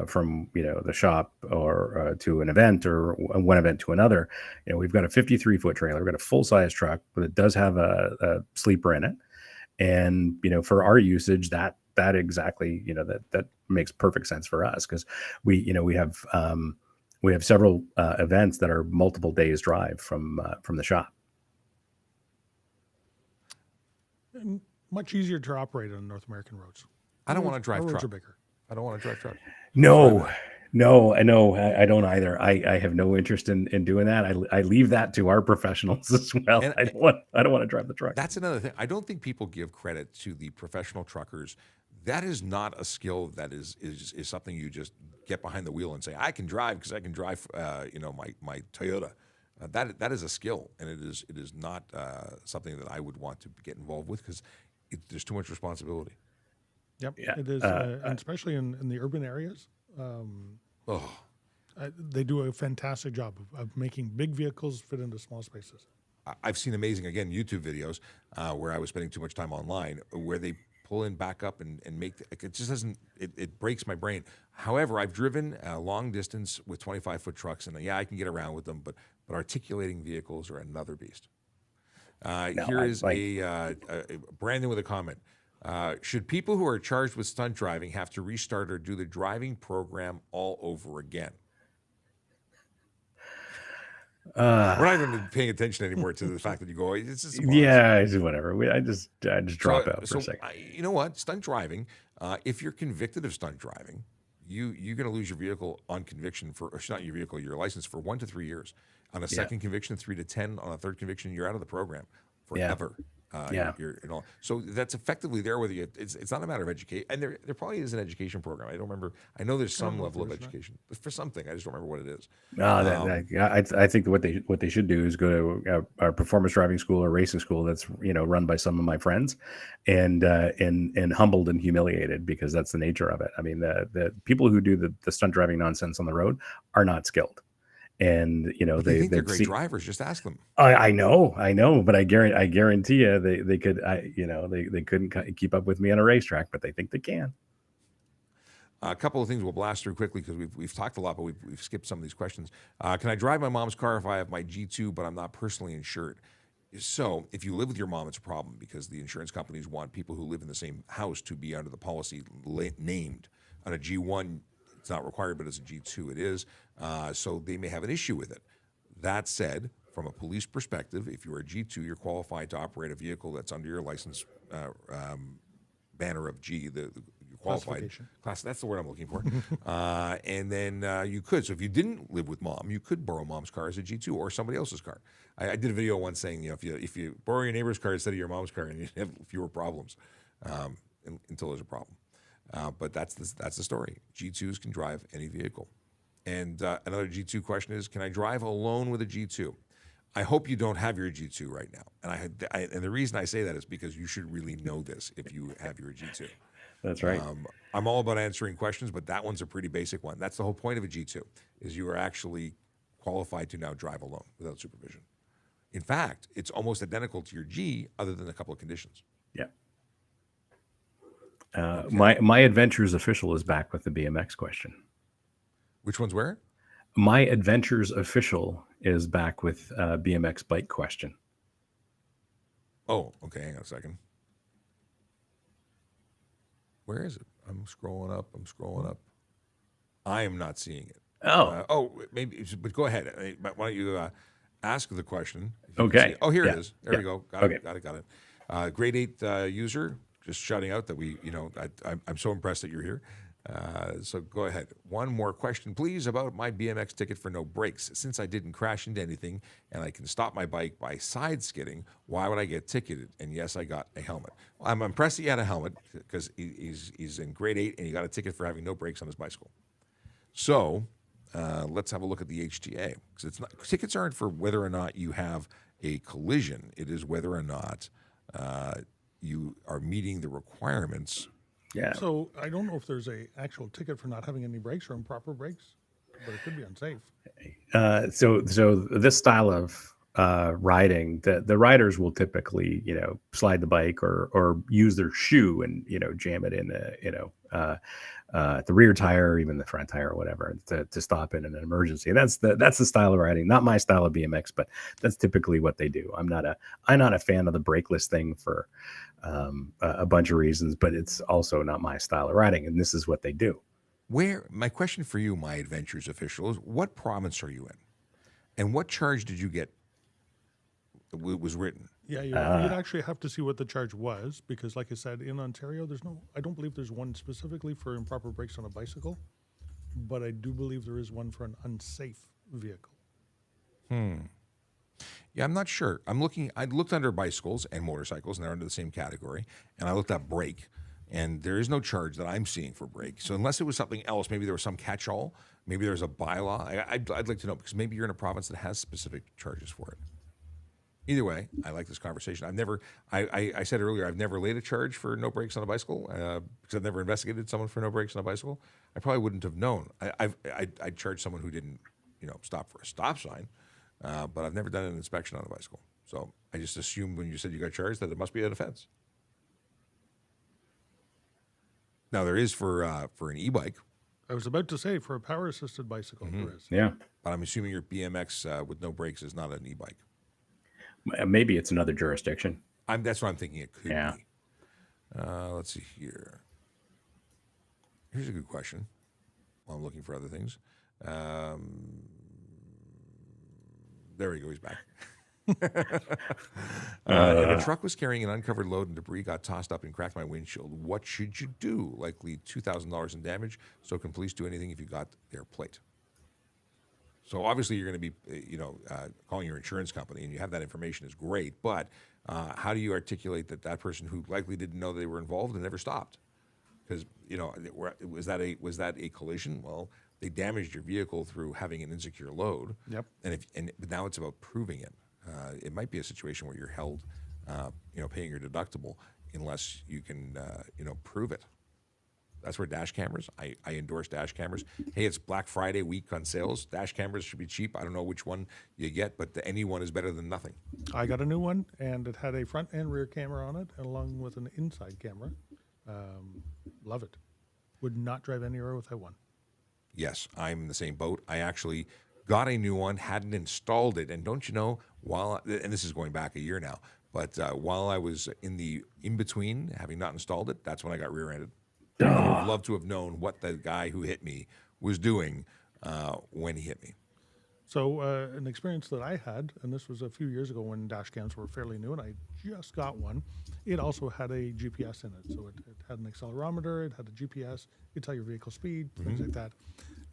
from the shop or to an event or one event to another, we've got a 53-foot trailer, we've got a full-size truck, but it does have a sleeper in it, and for our usage, that exactly that makes perfect sense for us because we have several events that are multiple days drive from the shop. And much easier to operate on North American roads. I don't want to drive Our roads truck. are bigger. I don't want to drive truck. No, I know. I don't either. I have no interest in doing that. I leave that to our professionals as well. And I don't want to drive the truck. That's another thing. I don't think people give credit to the professional truckers. That is not a skill that is something you just get behind the wheel and say, I can drive because I can drive, my Toyota. That is a skill, and it is not something that I would want to get involved with because there's too much responsibility. Yep, Yeah. it is, and especially in the urban areas. They do a fantastic job of making big vehicles fit into small spaces. I've seen amazing, again, YouTube videos where I was spending too much time online where they pull in back up and make it just doesn't it breaks my brain. However, I've driven a long distance with 25-foot trucks, and I can get around with them, but articulating vehicles are another beast. Here is a Brandon with a comment. Should people who are charged with stunt driving have to restart or do the driving program all over again? We're not even paying attention anymore to the fact that you go, it's just whatever. I just drop out for a second. You know what? Stunt driving, if you're convicted of stunt driving, you're going to lose your vehicle on conviction not your vehicle, your license for 1 to 3 years. On a second conviction, 3 to 10. On a third conviction, you're out of the program forever. Yeah. So that's effectively there with you. It's not a matter of education, and there probably is an education program. I don't remember. I know there's some level of education for something. I just don't remember what it is. I think what they should do is go to a performance driving school or racing school that's run by some of my friends, and humbled and humiliated, because that's the nature of it. I mean, the people who do the stunt driving nonsense on the road are not skilled. And But they think they're great drivers. Just ask them. I know, but I guarantee you they could. They couldn't keep up with me on a racetrack, but they think they can. A couple of things we'll blast through quickly because we've talked a lot, but we've skipped some of these questions. Can I drive my mom's car if I have my G2, but I'm not personally insured? So if you live with your mom, it's a problem because the insurance companies want people who live in the same house to be under the policy named. On a G1, it's not required, but as a G2, it is. So they may have an issue with it. That said, from a police perspective, if you're a G2, you're qualified to operate a vehicle that's under your license banner of G, the qualified class. That's the word I'm looking for. And then you could. So if you didn't live with mom, you could borrow mom's car as a G2 or somebody else's car. I did a video once saying, if you borrow your neighbor's car instead of your mom's car, and you have fewer problems until there's a problem. But that's the story. G2s can drive any vehicle. And another G2 question is, can I drive alone with a G2? I hope you don't have your G2 right now. And the reason I say that is because you should really know this if you have your G2. That's right. I'm all about answering questions, but that one's a pretty basic one. That's the whole point of a G2, is you are actually qualified to now drive alone without supervision. In fact, it's almost identical to your G, other than a couple of conditions. Yeah. Okay. My Adventures Official is back with the BMX question. Which one's where? My Adventures Official is back with BMX bike question. Oh, okay. Hang on a second. Where is it? I'm scrolling up. I am not seeing it. Maybe. But go ahead. Why don't you ask the question? Okay. Oh, here it is. There we go. Got it. Grade 8 user, just shouting out that I'm so impressed that you're here. So go ahead. One more question, please, about my BMX ticket for no brakes. Since I didn't crash into anything and I can stop my bike by side skidding, why would I get ticketed? And yes, I got a helmet. Well, I'm impressed he had a helmet because he's in grade 8 and he got a ticket for having no brakes on his bicycle. So let's have a look at the HTA. Because tickets aren't for whether or not you have a collision. It is whether or not you are meeting the requirements. Yeah. So I don't know if there's a actual ticket for not having any brakes or improper brakes, but it could be unsafe. So this style of riding, the riders will typically slide the bike or use their shoe and jam it in the rear tire or even the front tire or whatever to stop in an emergency. And that's the style of riding. Not my style of BMX, but that's typically what they do. I'm not a fan of the brakeless thing for a bunch of reasons, but it's also not my style of riding, and this is what they do. My question for you, my Adventures Official, is what province are you in, and what charge did you get? Was written. Yeah, you'd actually have to see what the charge was, because, like I said, in Ontario, I don't believe there's one specifically for improper brakes on a bicycle, but I do believe there is one for an unsafe vehicle. Yeah, I'm not sure. I looked under bicycles and motorcycles, and they're under the same category. And I looked up brake, and there is no charge that I'm seeing for brake. So unless it was something else, maybe there was some catch-all, maybe there's a bylaw. I'd like to know, because maybe you're in a province that has specific charges for it. Either way, I like this conversation. I said earlier, I've never laid a charge for no brakes on a bicycle because I've never investigated someone for no brakes on a bicycle. I probably wouldn't have known. I'd charge someone who didn't, stop for a stop sign. But I've never done an inspection on a bicycle. So I just assumed when you said you got charged that it must be an offense. Now, there is for an e-bike. I was about to say, for a power-assisted bicycle, there is. Yeah. But I'm assuming your BMX with no brakes is not an e-bike. Maybe it's another jurisdiction. That's what I'm thinking it could be. Let's see here. Here's a good question while I'm looking for other things. There we go. He's back. If a truck was carrying an uncovered load and debris got tossed up and cracked my windshield, what should you do? Likely $2,000 in damage. So can police do anything if you got their plate? So obviously you're going to be, calling your insurance company, and you have that information is great. But how do you articulate that person who likely didn't know they were involved and never stopped? Because was that a collision? Well, they damaged your vehicle through having an insecure load. Yep. But now it's about proving it. It might be a situation where you're held, paying your deductible unless you can, prove it. That's where dash cameras. I endorse dash cameras. Hey, it's Black Friday week on sales. Dash cameras should be cheap. I don't know which one you get, but any one is better than nothing. I got a new one, and it had a front and rear camera on it, along with an inside camera. Love it. Would not drive anywhere without one. Yes, I'm in the same boat. I actually got a new one, hadn't installed it, and don't you know, and this is going back a year now, but while I was in between, having not installed it, that's when I got rear-ended. I would love to have known what the guy who hit me was doing when he hit me. So an experience that I had, and this was a few years ago when dash cams were fairly new, and I just got one. It also had a GPS in it. So it had an accelerometer, it had a GPS, it could tell your vehicle speed, things like that.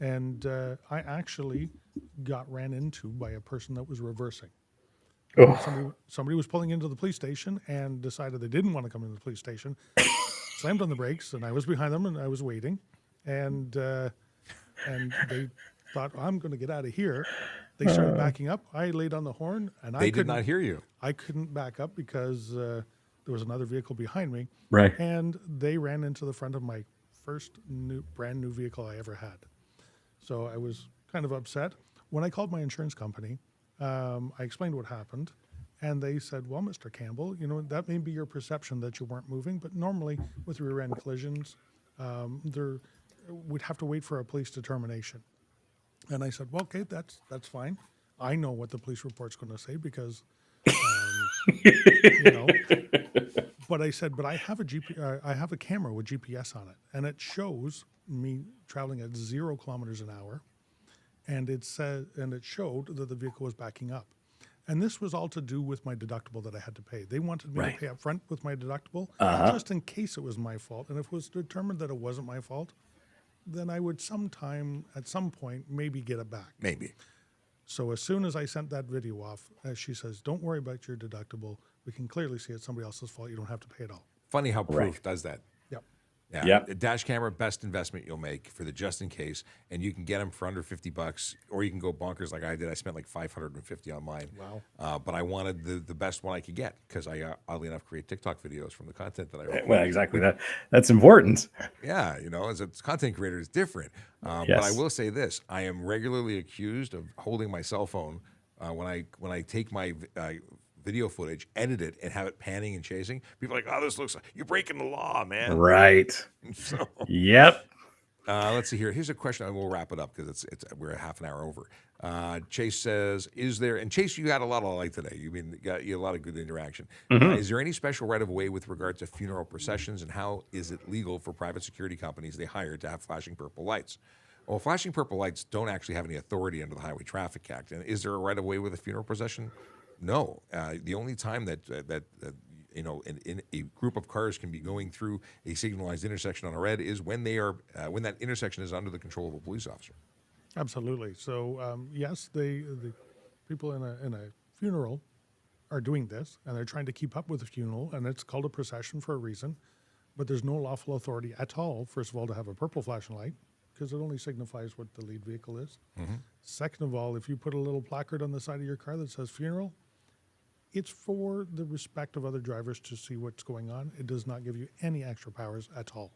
And I actually got ran into by a person that was reversing. Somebody was pulling into the police station and decided they didn't want to come into the police station, slammed on the brakes, and I was behind them and I was waiting. And they thought, I'm going to get out of here. They started backing up. I laid on the horn, and They did not hear you. I couldn't back up because there was another vehicle behind me. Right. And they ran into the front of my first brand new vehicle I ever had. So I was kind of upset. When I called my insurance company, I explained what happened, and they said, well, Mr. Campbell, that may be your perception that you weren't moving, but normally with rear-end collisions, we'd have to wait for a police determination. And I said, well, okay, that's fine. I know what the police report's going to say because, But I said, but I have I have a camera with GPS on it, and it shows me traveling at 0 kilometers an hour, and it showed that the vehicle was backing up. And this was all to do with my deductible that I had to pay. They wanted me to pay up front with my deductible, just in case it was my fault. And if it was determined that it wasn't my fault, then I would at some point, maybe get it back. Maybe. So as soon as I sent that video off, she says, don't worry about your deductible. We can clearly see it's somebody else's fault. You don't have to pay it all. Funny how proof does that. Yep. Yeah. Yep. A dash camera, best investment you'll make for the just in case, and you can get them for under $50, or you can go bonkers like I did. I spent like $550 on mine. Wow. But I wanted the best one I could get because I, oddly enough, create TikTok videos from the content that I wrote. Well, exactly. That's important. Yeah, as a content creator, it's different. Yes. But I will say this: I am regularly accused of holding my cell phone when I take my video footage, edit it, and have it panning and chasing. People are like, oh, this looks like you're breaking the law, man. Right. So, Yep. let's see here. Here's a question. I will wrap it up because we're a half an hour over. Chase says, and Chase, you got a lot of light today. You got a lot of good interaction. Is there any special right of way with regard to funeral processions, and how is it legal for private security companies they hire to have flashing purple lights? Well, flashing purple lights don't actually have any authority under the Highway Traffic Act. And is there a right of way with a funeral procession? No. The only time that in a group of cars can be going through a signalized intersection on a red is when when that intersection is under the control of a police officer. Absolutely. So yes, the people in a funeral are doing this, and they're trying to keep up with the funeral, and it's called a procession for a reason. But there's no lawful authority at all, first of all, to have a purple flashing light, because it only signifies what the lead vehicle is. Mm-hmm. Second of all, if you put a little placard on the side of your car that says funeral, it's for the respect of other drivers to see what's going on. It does not give you any extra powers at all.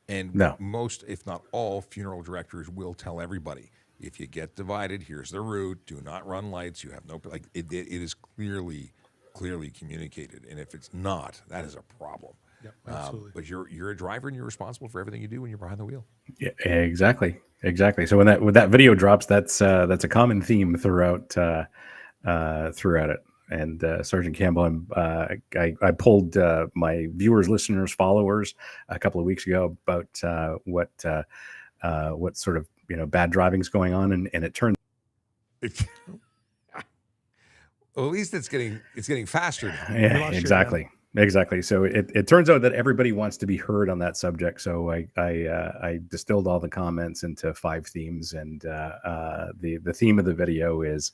And most, if not all, funeral directors will tell everybody, if you get divided, here's the route. Do not run lights. You have no, it is clearly communicated. And if it's not, that is a problem. Yep, absolutely. But you're a driver, and you're responsible for everything you do when you're behind the wheel. Yeah, exactly. So when that video drops, that's a common theme throughout it. And Sergeant Campbell, I polled my viewers, listeners, followers a couple of weeks ago about what sort of bad driving is going on, and it turns. Well, at least it's getting faster now. Yeah, exactly. Exactly. So it turns out that everybody wants to be heard on that subject. So I distilled all the comments into 5 themes, and the theme of the video is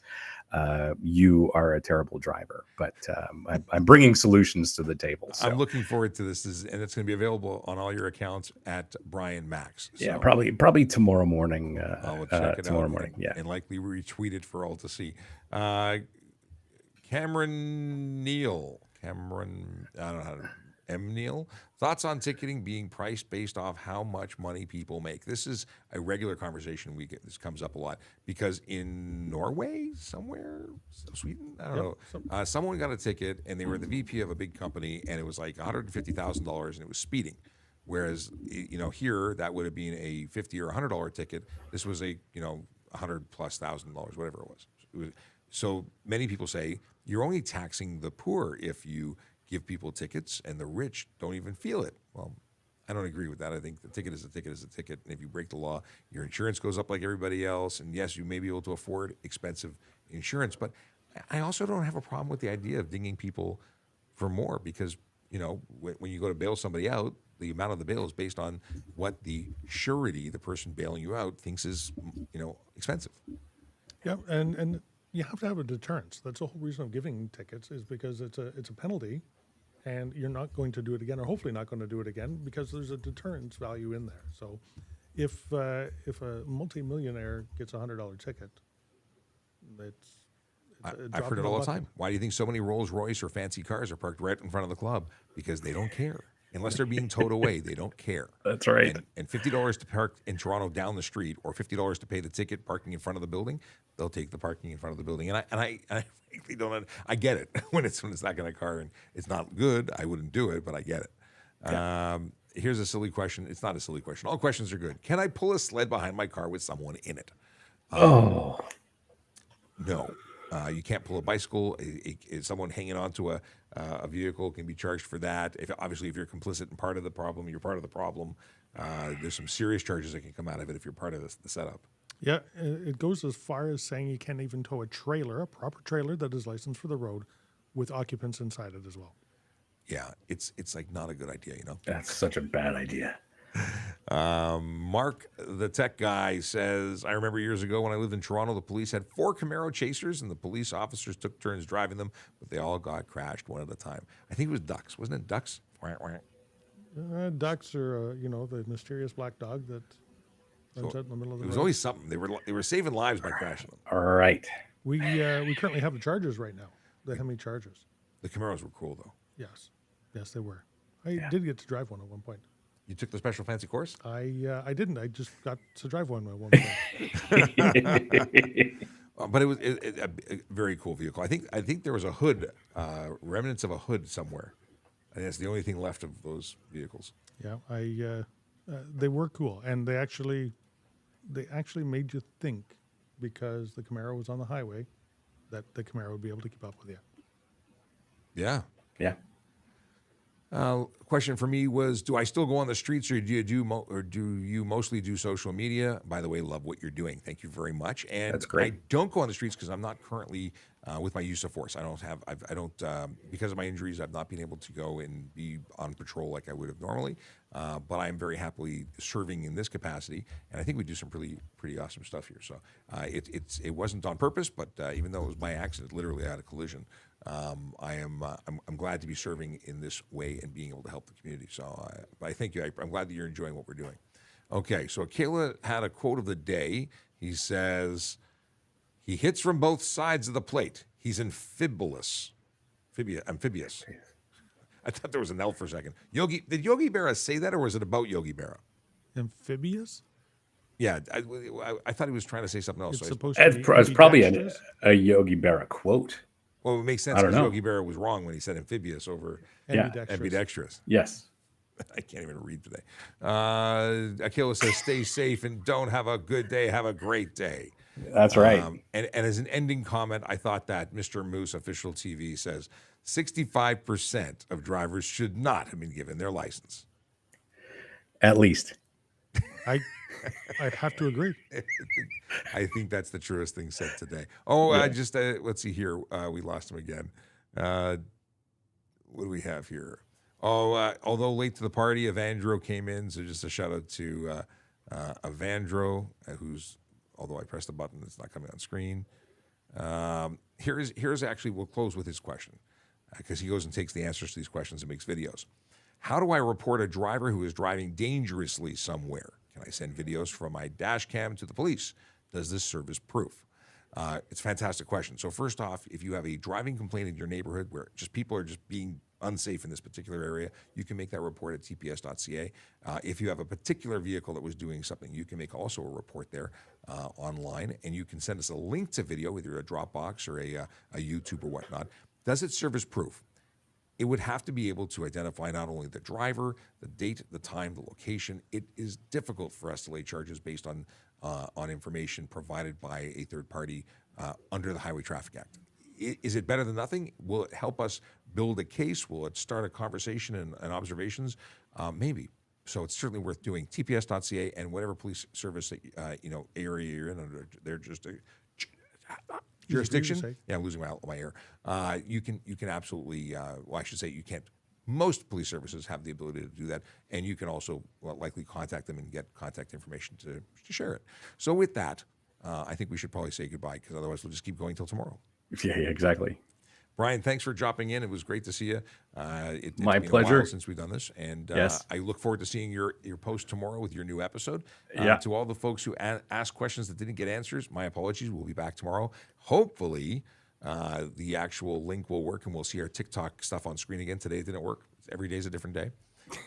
you are a terrible driver. But I'm bringing solutions to the table. So. I'm looking forward to this, and it's going to be available on all your accounts at Brian Max. So yeah, probably tomorrow morning. I'll check it tomorrow out morning. and, Yeah, and likely retweet it for all to see. Cameron Neal. I don't know how to. M. Neal, thoughts on ticketing being priced based off how much money people make. This is a regular conversation we get. This comes up a lot because in Norway, somewhere, Sweden, I don't know, someone got a ticket and they were the VP of a big company and it was like $150,000 and it was speeding. Whereas, here that would have been a $50 or $100 ticket. This was a, $100,000+, whatever it was. So many people say you're only taxing the poor if you give people tickets and the rich don't even feel it. Well, I don't agree with that. I think the ticket is a ticket is a ticket. And if you break the law, your insurance goes up like everybody else. And yes, you may be able to afford expensive insurance, but I also don't have a problem with the idea of dinging people for more because, when you go to bail somebody out, the amount of the bail is based on what the surety, the person bailing you out, thinks is, expensive. Yeah, and you have to have a deterrence. That's the whole reason of giving tickets is because it's a penalty, and you're not going to do it again, or hopefully not going to do it again, because there's a deterrence value in there. So, if a multimillionaire gets $100 ticket, I've heard it all the time. Why do you think so many Rolls Royce or fancy cars are parked right in front of the club? Because they don't care. Unless they're being towed away, they don't care. That's right. And $50 to park in Toronto down the street, or $50 to pay the ticket parking in front of the building, they'll take the parking in front of the building. And I frankly don't. I get it when it's that kind of car and it's not good. I wouldn't do it, but I get it. Yeah. Here's a silly question. It's not a silly question. All questions are good. Can I pull a sled behind my car with someone in it? No. You can't pull a bicycle. Someone hanging onto a vehicle can be charged for that. If you're complicit and part of the problem, you're part of the problem. There's some serious charges that can come out of it if you're part of the setup. Yeah, it goes as far as saying you can't even tow a proper trailer that is licensed for the road, with occupants inside it as well. Yeah, it's like not a good idea, That's such a bad idea. Mark, the tech guy, says, I remember years ago when I lived in Toronto, the police had 4 Camaro chasers and the police officers took turns driving them, but they all got crashed one at a time. I think it was ducks. Wasn't it ducks? Ducks are, the mysterious black dog that runs out in the middle of the road. It was always something. They were saving lives by crashing them. All right. We currently have the Chargers right now, the Hemi Chargers. The Camaros were cool, though. Yes, they were. I did get to drive one at one point. You took the special fancy course? I didn't. I just got to drive one at one point. But it was a very cool vehicle. I think there was a hood, remnants of a hood somewhere. And that's the only thing left of those vehicles. Yeah, they were cool, and they actually made you think, because the Camaro was on the highway, that the Camaro would be able to keep up with you. Yeah. Yeah. Question for me was, do I still go on the streets, or do you mostly do social media? By the way, love what you're doing. Thank you very much. And that's great. I don't go on the streets because I'm not currently with my use of force. I don't because of my injuries, I've not been able to go and be on patrol like I would have normally. But I am very happily serving in this capacity, and I think we do some pretty awesome stuff here. So it wasn't on purpose, but even though it was by accident, literally I had a collision. I'm glad to be serving in this way and being able to help the community. So I thank you. I'm glad that you're enjoying what we're doing. Okay, so Kayla had a quote of the day. He says, he hits from both sides of the plate. He's amphibious. I thought there was an L for a second. Did Yogi Berra say that, or was it about Yogi Berra? Amphibious? Yeah, I thought he was trying to say something else. It's so supposed it's probably a Yogi Berra quote. Well, it makes sense because Yogi Berra was wrong when he said amphibious over ambidextrous. Yes. I can't even read today. Akila says, stay safe and don't have a good day. Have a great day. That's right. And as an ending comment, I thought that Mr. Moose Official TV says 65% of drivers should not have been given their license. At least. I'd have to agree. I think that's the truest thing said today. Oh, let's see here. We lost him again. What do we have here? Oh, although late to the party, Evandro came in. So just a shout out to Evandro, who's, although I pressed the button, it's not coming on screen. Here's actually, we'll close with his question because he goes and takes the answers to these questions and makes videos. How do I report a driver who is driving dangerously somewhere? Can I send videos from my dash cam to the police? Does this serve as proof? It's a fantastic question. So first off, if you have a driving complaint in your neighborhood where just people are just being unsafe in this particular area, you can make that report at tps.ca. If you have a particular vehicle that was doing something, you can make also a report there online, and you can send us a link to video, either a Dropbox or a YouTube or whatnot. Does it serve as proof? It would have to be able to identify not only the driver, the date, the time, the location. It is difficult for us to lay charges based on information provided by a third party under the Highway Traffic Act. Is it better than nothing? Will it help us build a case? Will it start a conversation and observations? Maybe. So it's certainly worth doing. TPS.ca and whatever police service that area you're in under their jurisdiction. Yeah, I'm losing my air. You can absolutely. Well, I should say you can't. Most police services have the ability to do that, and you can also likely contact them and get contact information to share it. So with that, I think we should probably say goodbye because otherwise we'll just keep going till tomorrow. Yeah, exactly. Brian, thanks for dropping in. It was great to see you. It's My been pleasure. A while since we've done this, and yes. I look forward to seeing your post tomorrow with your new episode. Yeah. To all the folks who asked questions that didn't get answers, my apologies. We'll be back tomorrow. Hopefully, the actual link will work, and we'll see our TikTok stuff on screen again. Today it didn't work. Every day is a different day.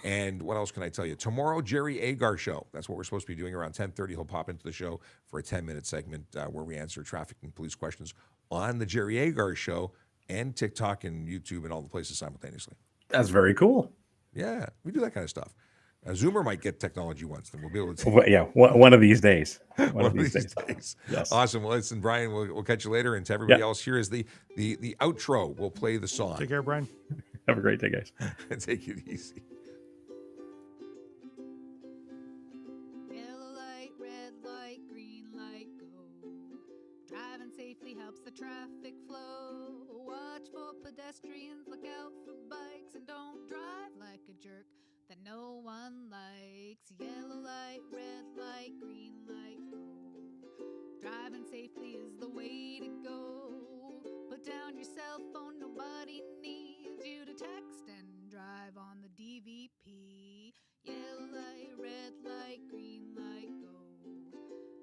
And what else can I tell you? Tomorrow, Jerry Agar show. That's what we're supposed to be doing around 10:30. He'll pop into the show for a 10-minute segment where we answer traffic and police questions on the Jerry Agar show and TikTok and YouTube and all the places simultaneously. That's very cool. Yeah, we do that kind of stuff. Zoomer might get technology once, then we'll be able to. Well, yeah, one of these days. One of these days. Yes. Awesome. Well, listen, Brian, we'll catch you later. And to everybody Yeah. else, here is the outro. We'll play the song. Take care, Brian. Have a great day, guys. Take it easy. Yellow light, red light, green light, go. Driving safely helps the traffic flow. Watch for pedestrians, look out for bikes, and don't drive like a jerk that no one likes. Yellow light, red light, green light, go. Driving safely is the way to go. Put down your cell phone, nobody needs you to text and drive on the DVP. Yellow light, red light, green light, go.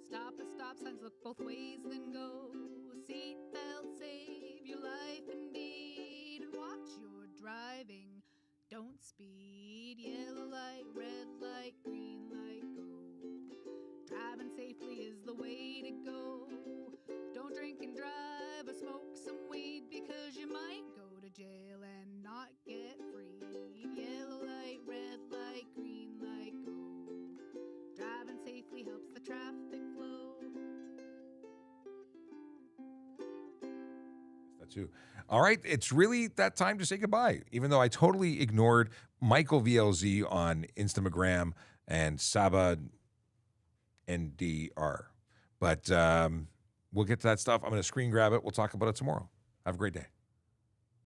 Stop at stop signs, look both ways, then go. Seatbelt, save your life indeed. And watch your driving, don't speed. Yellow light, red light, green light, go. Driving safely is the way to go. Don't drink and drive or smoke some weed, because you might go to jail and not get freed. Yellow light, red light, green light, go. Driving safely helps the traffic flow. That too. All right, it's really that time to say goodbye, even though I totally ignored Michael VLZ on Instagram and Saba NDR. But we'll get to that stuff. I'm going to screen grab it. We'll talk about it tomorrow. Have a great day.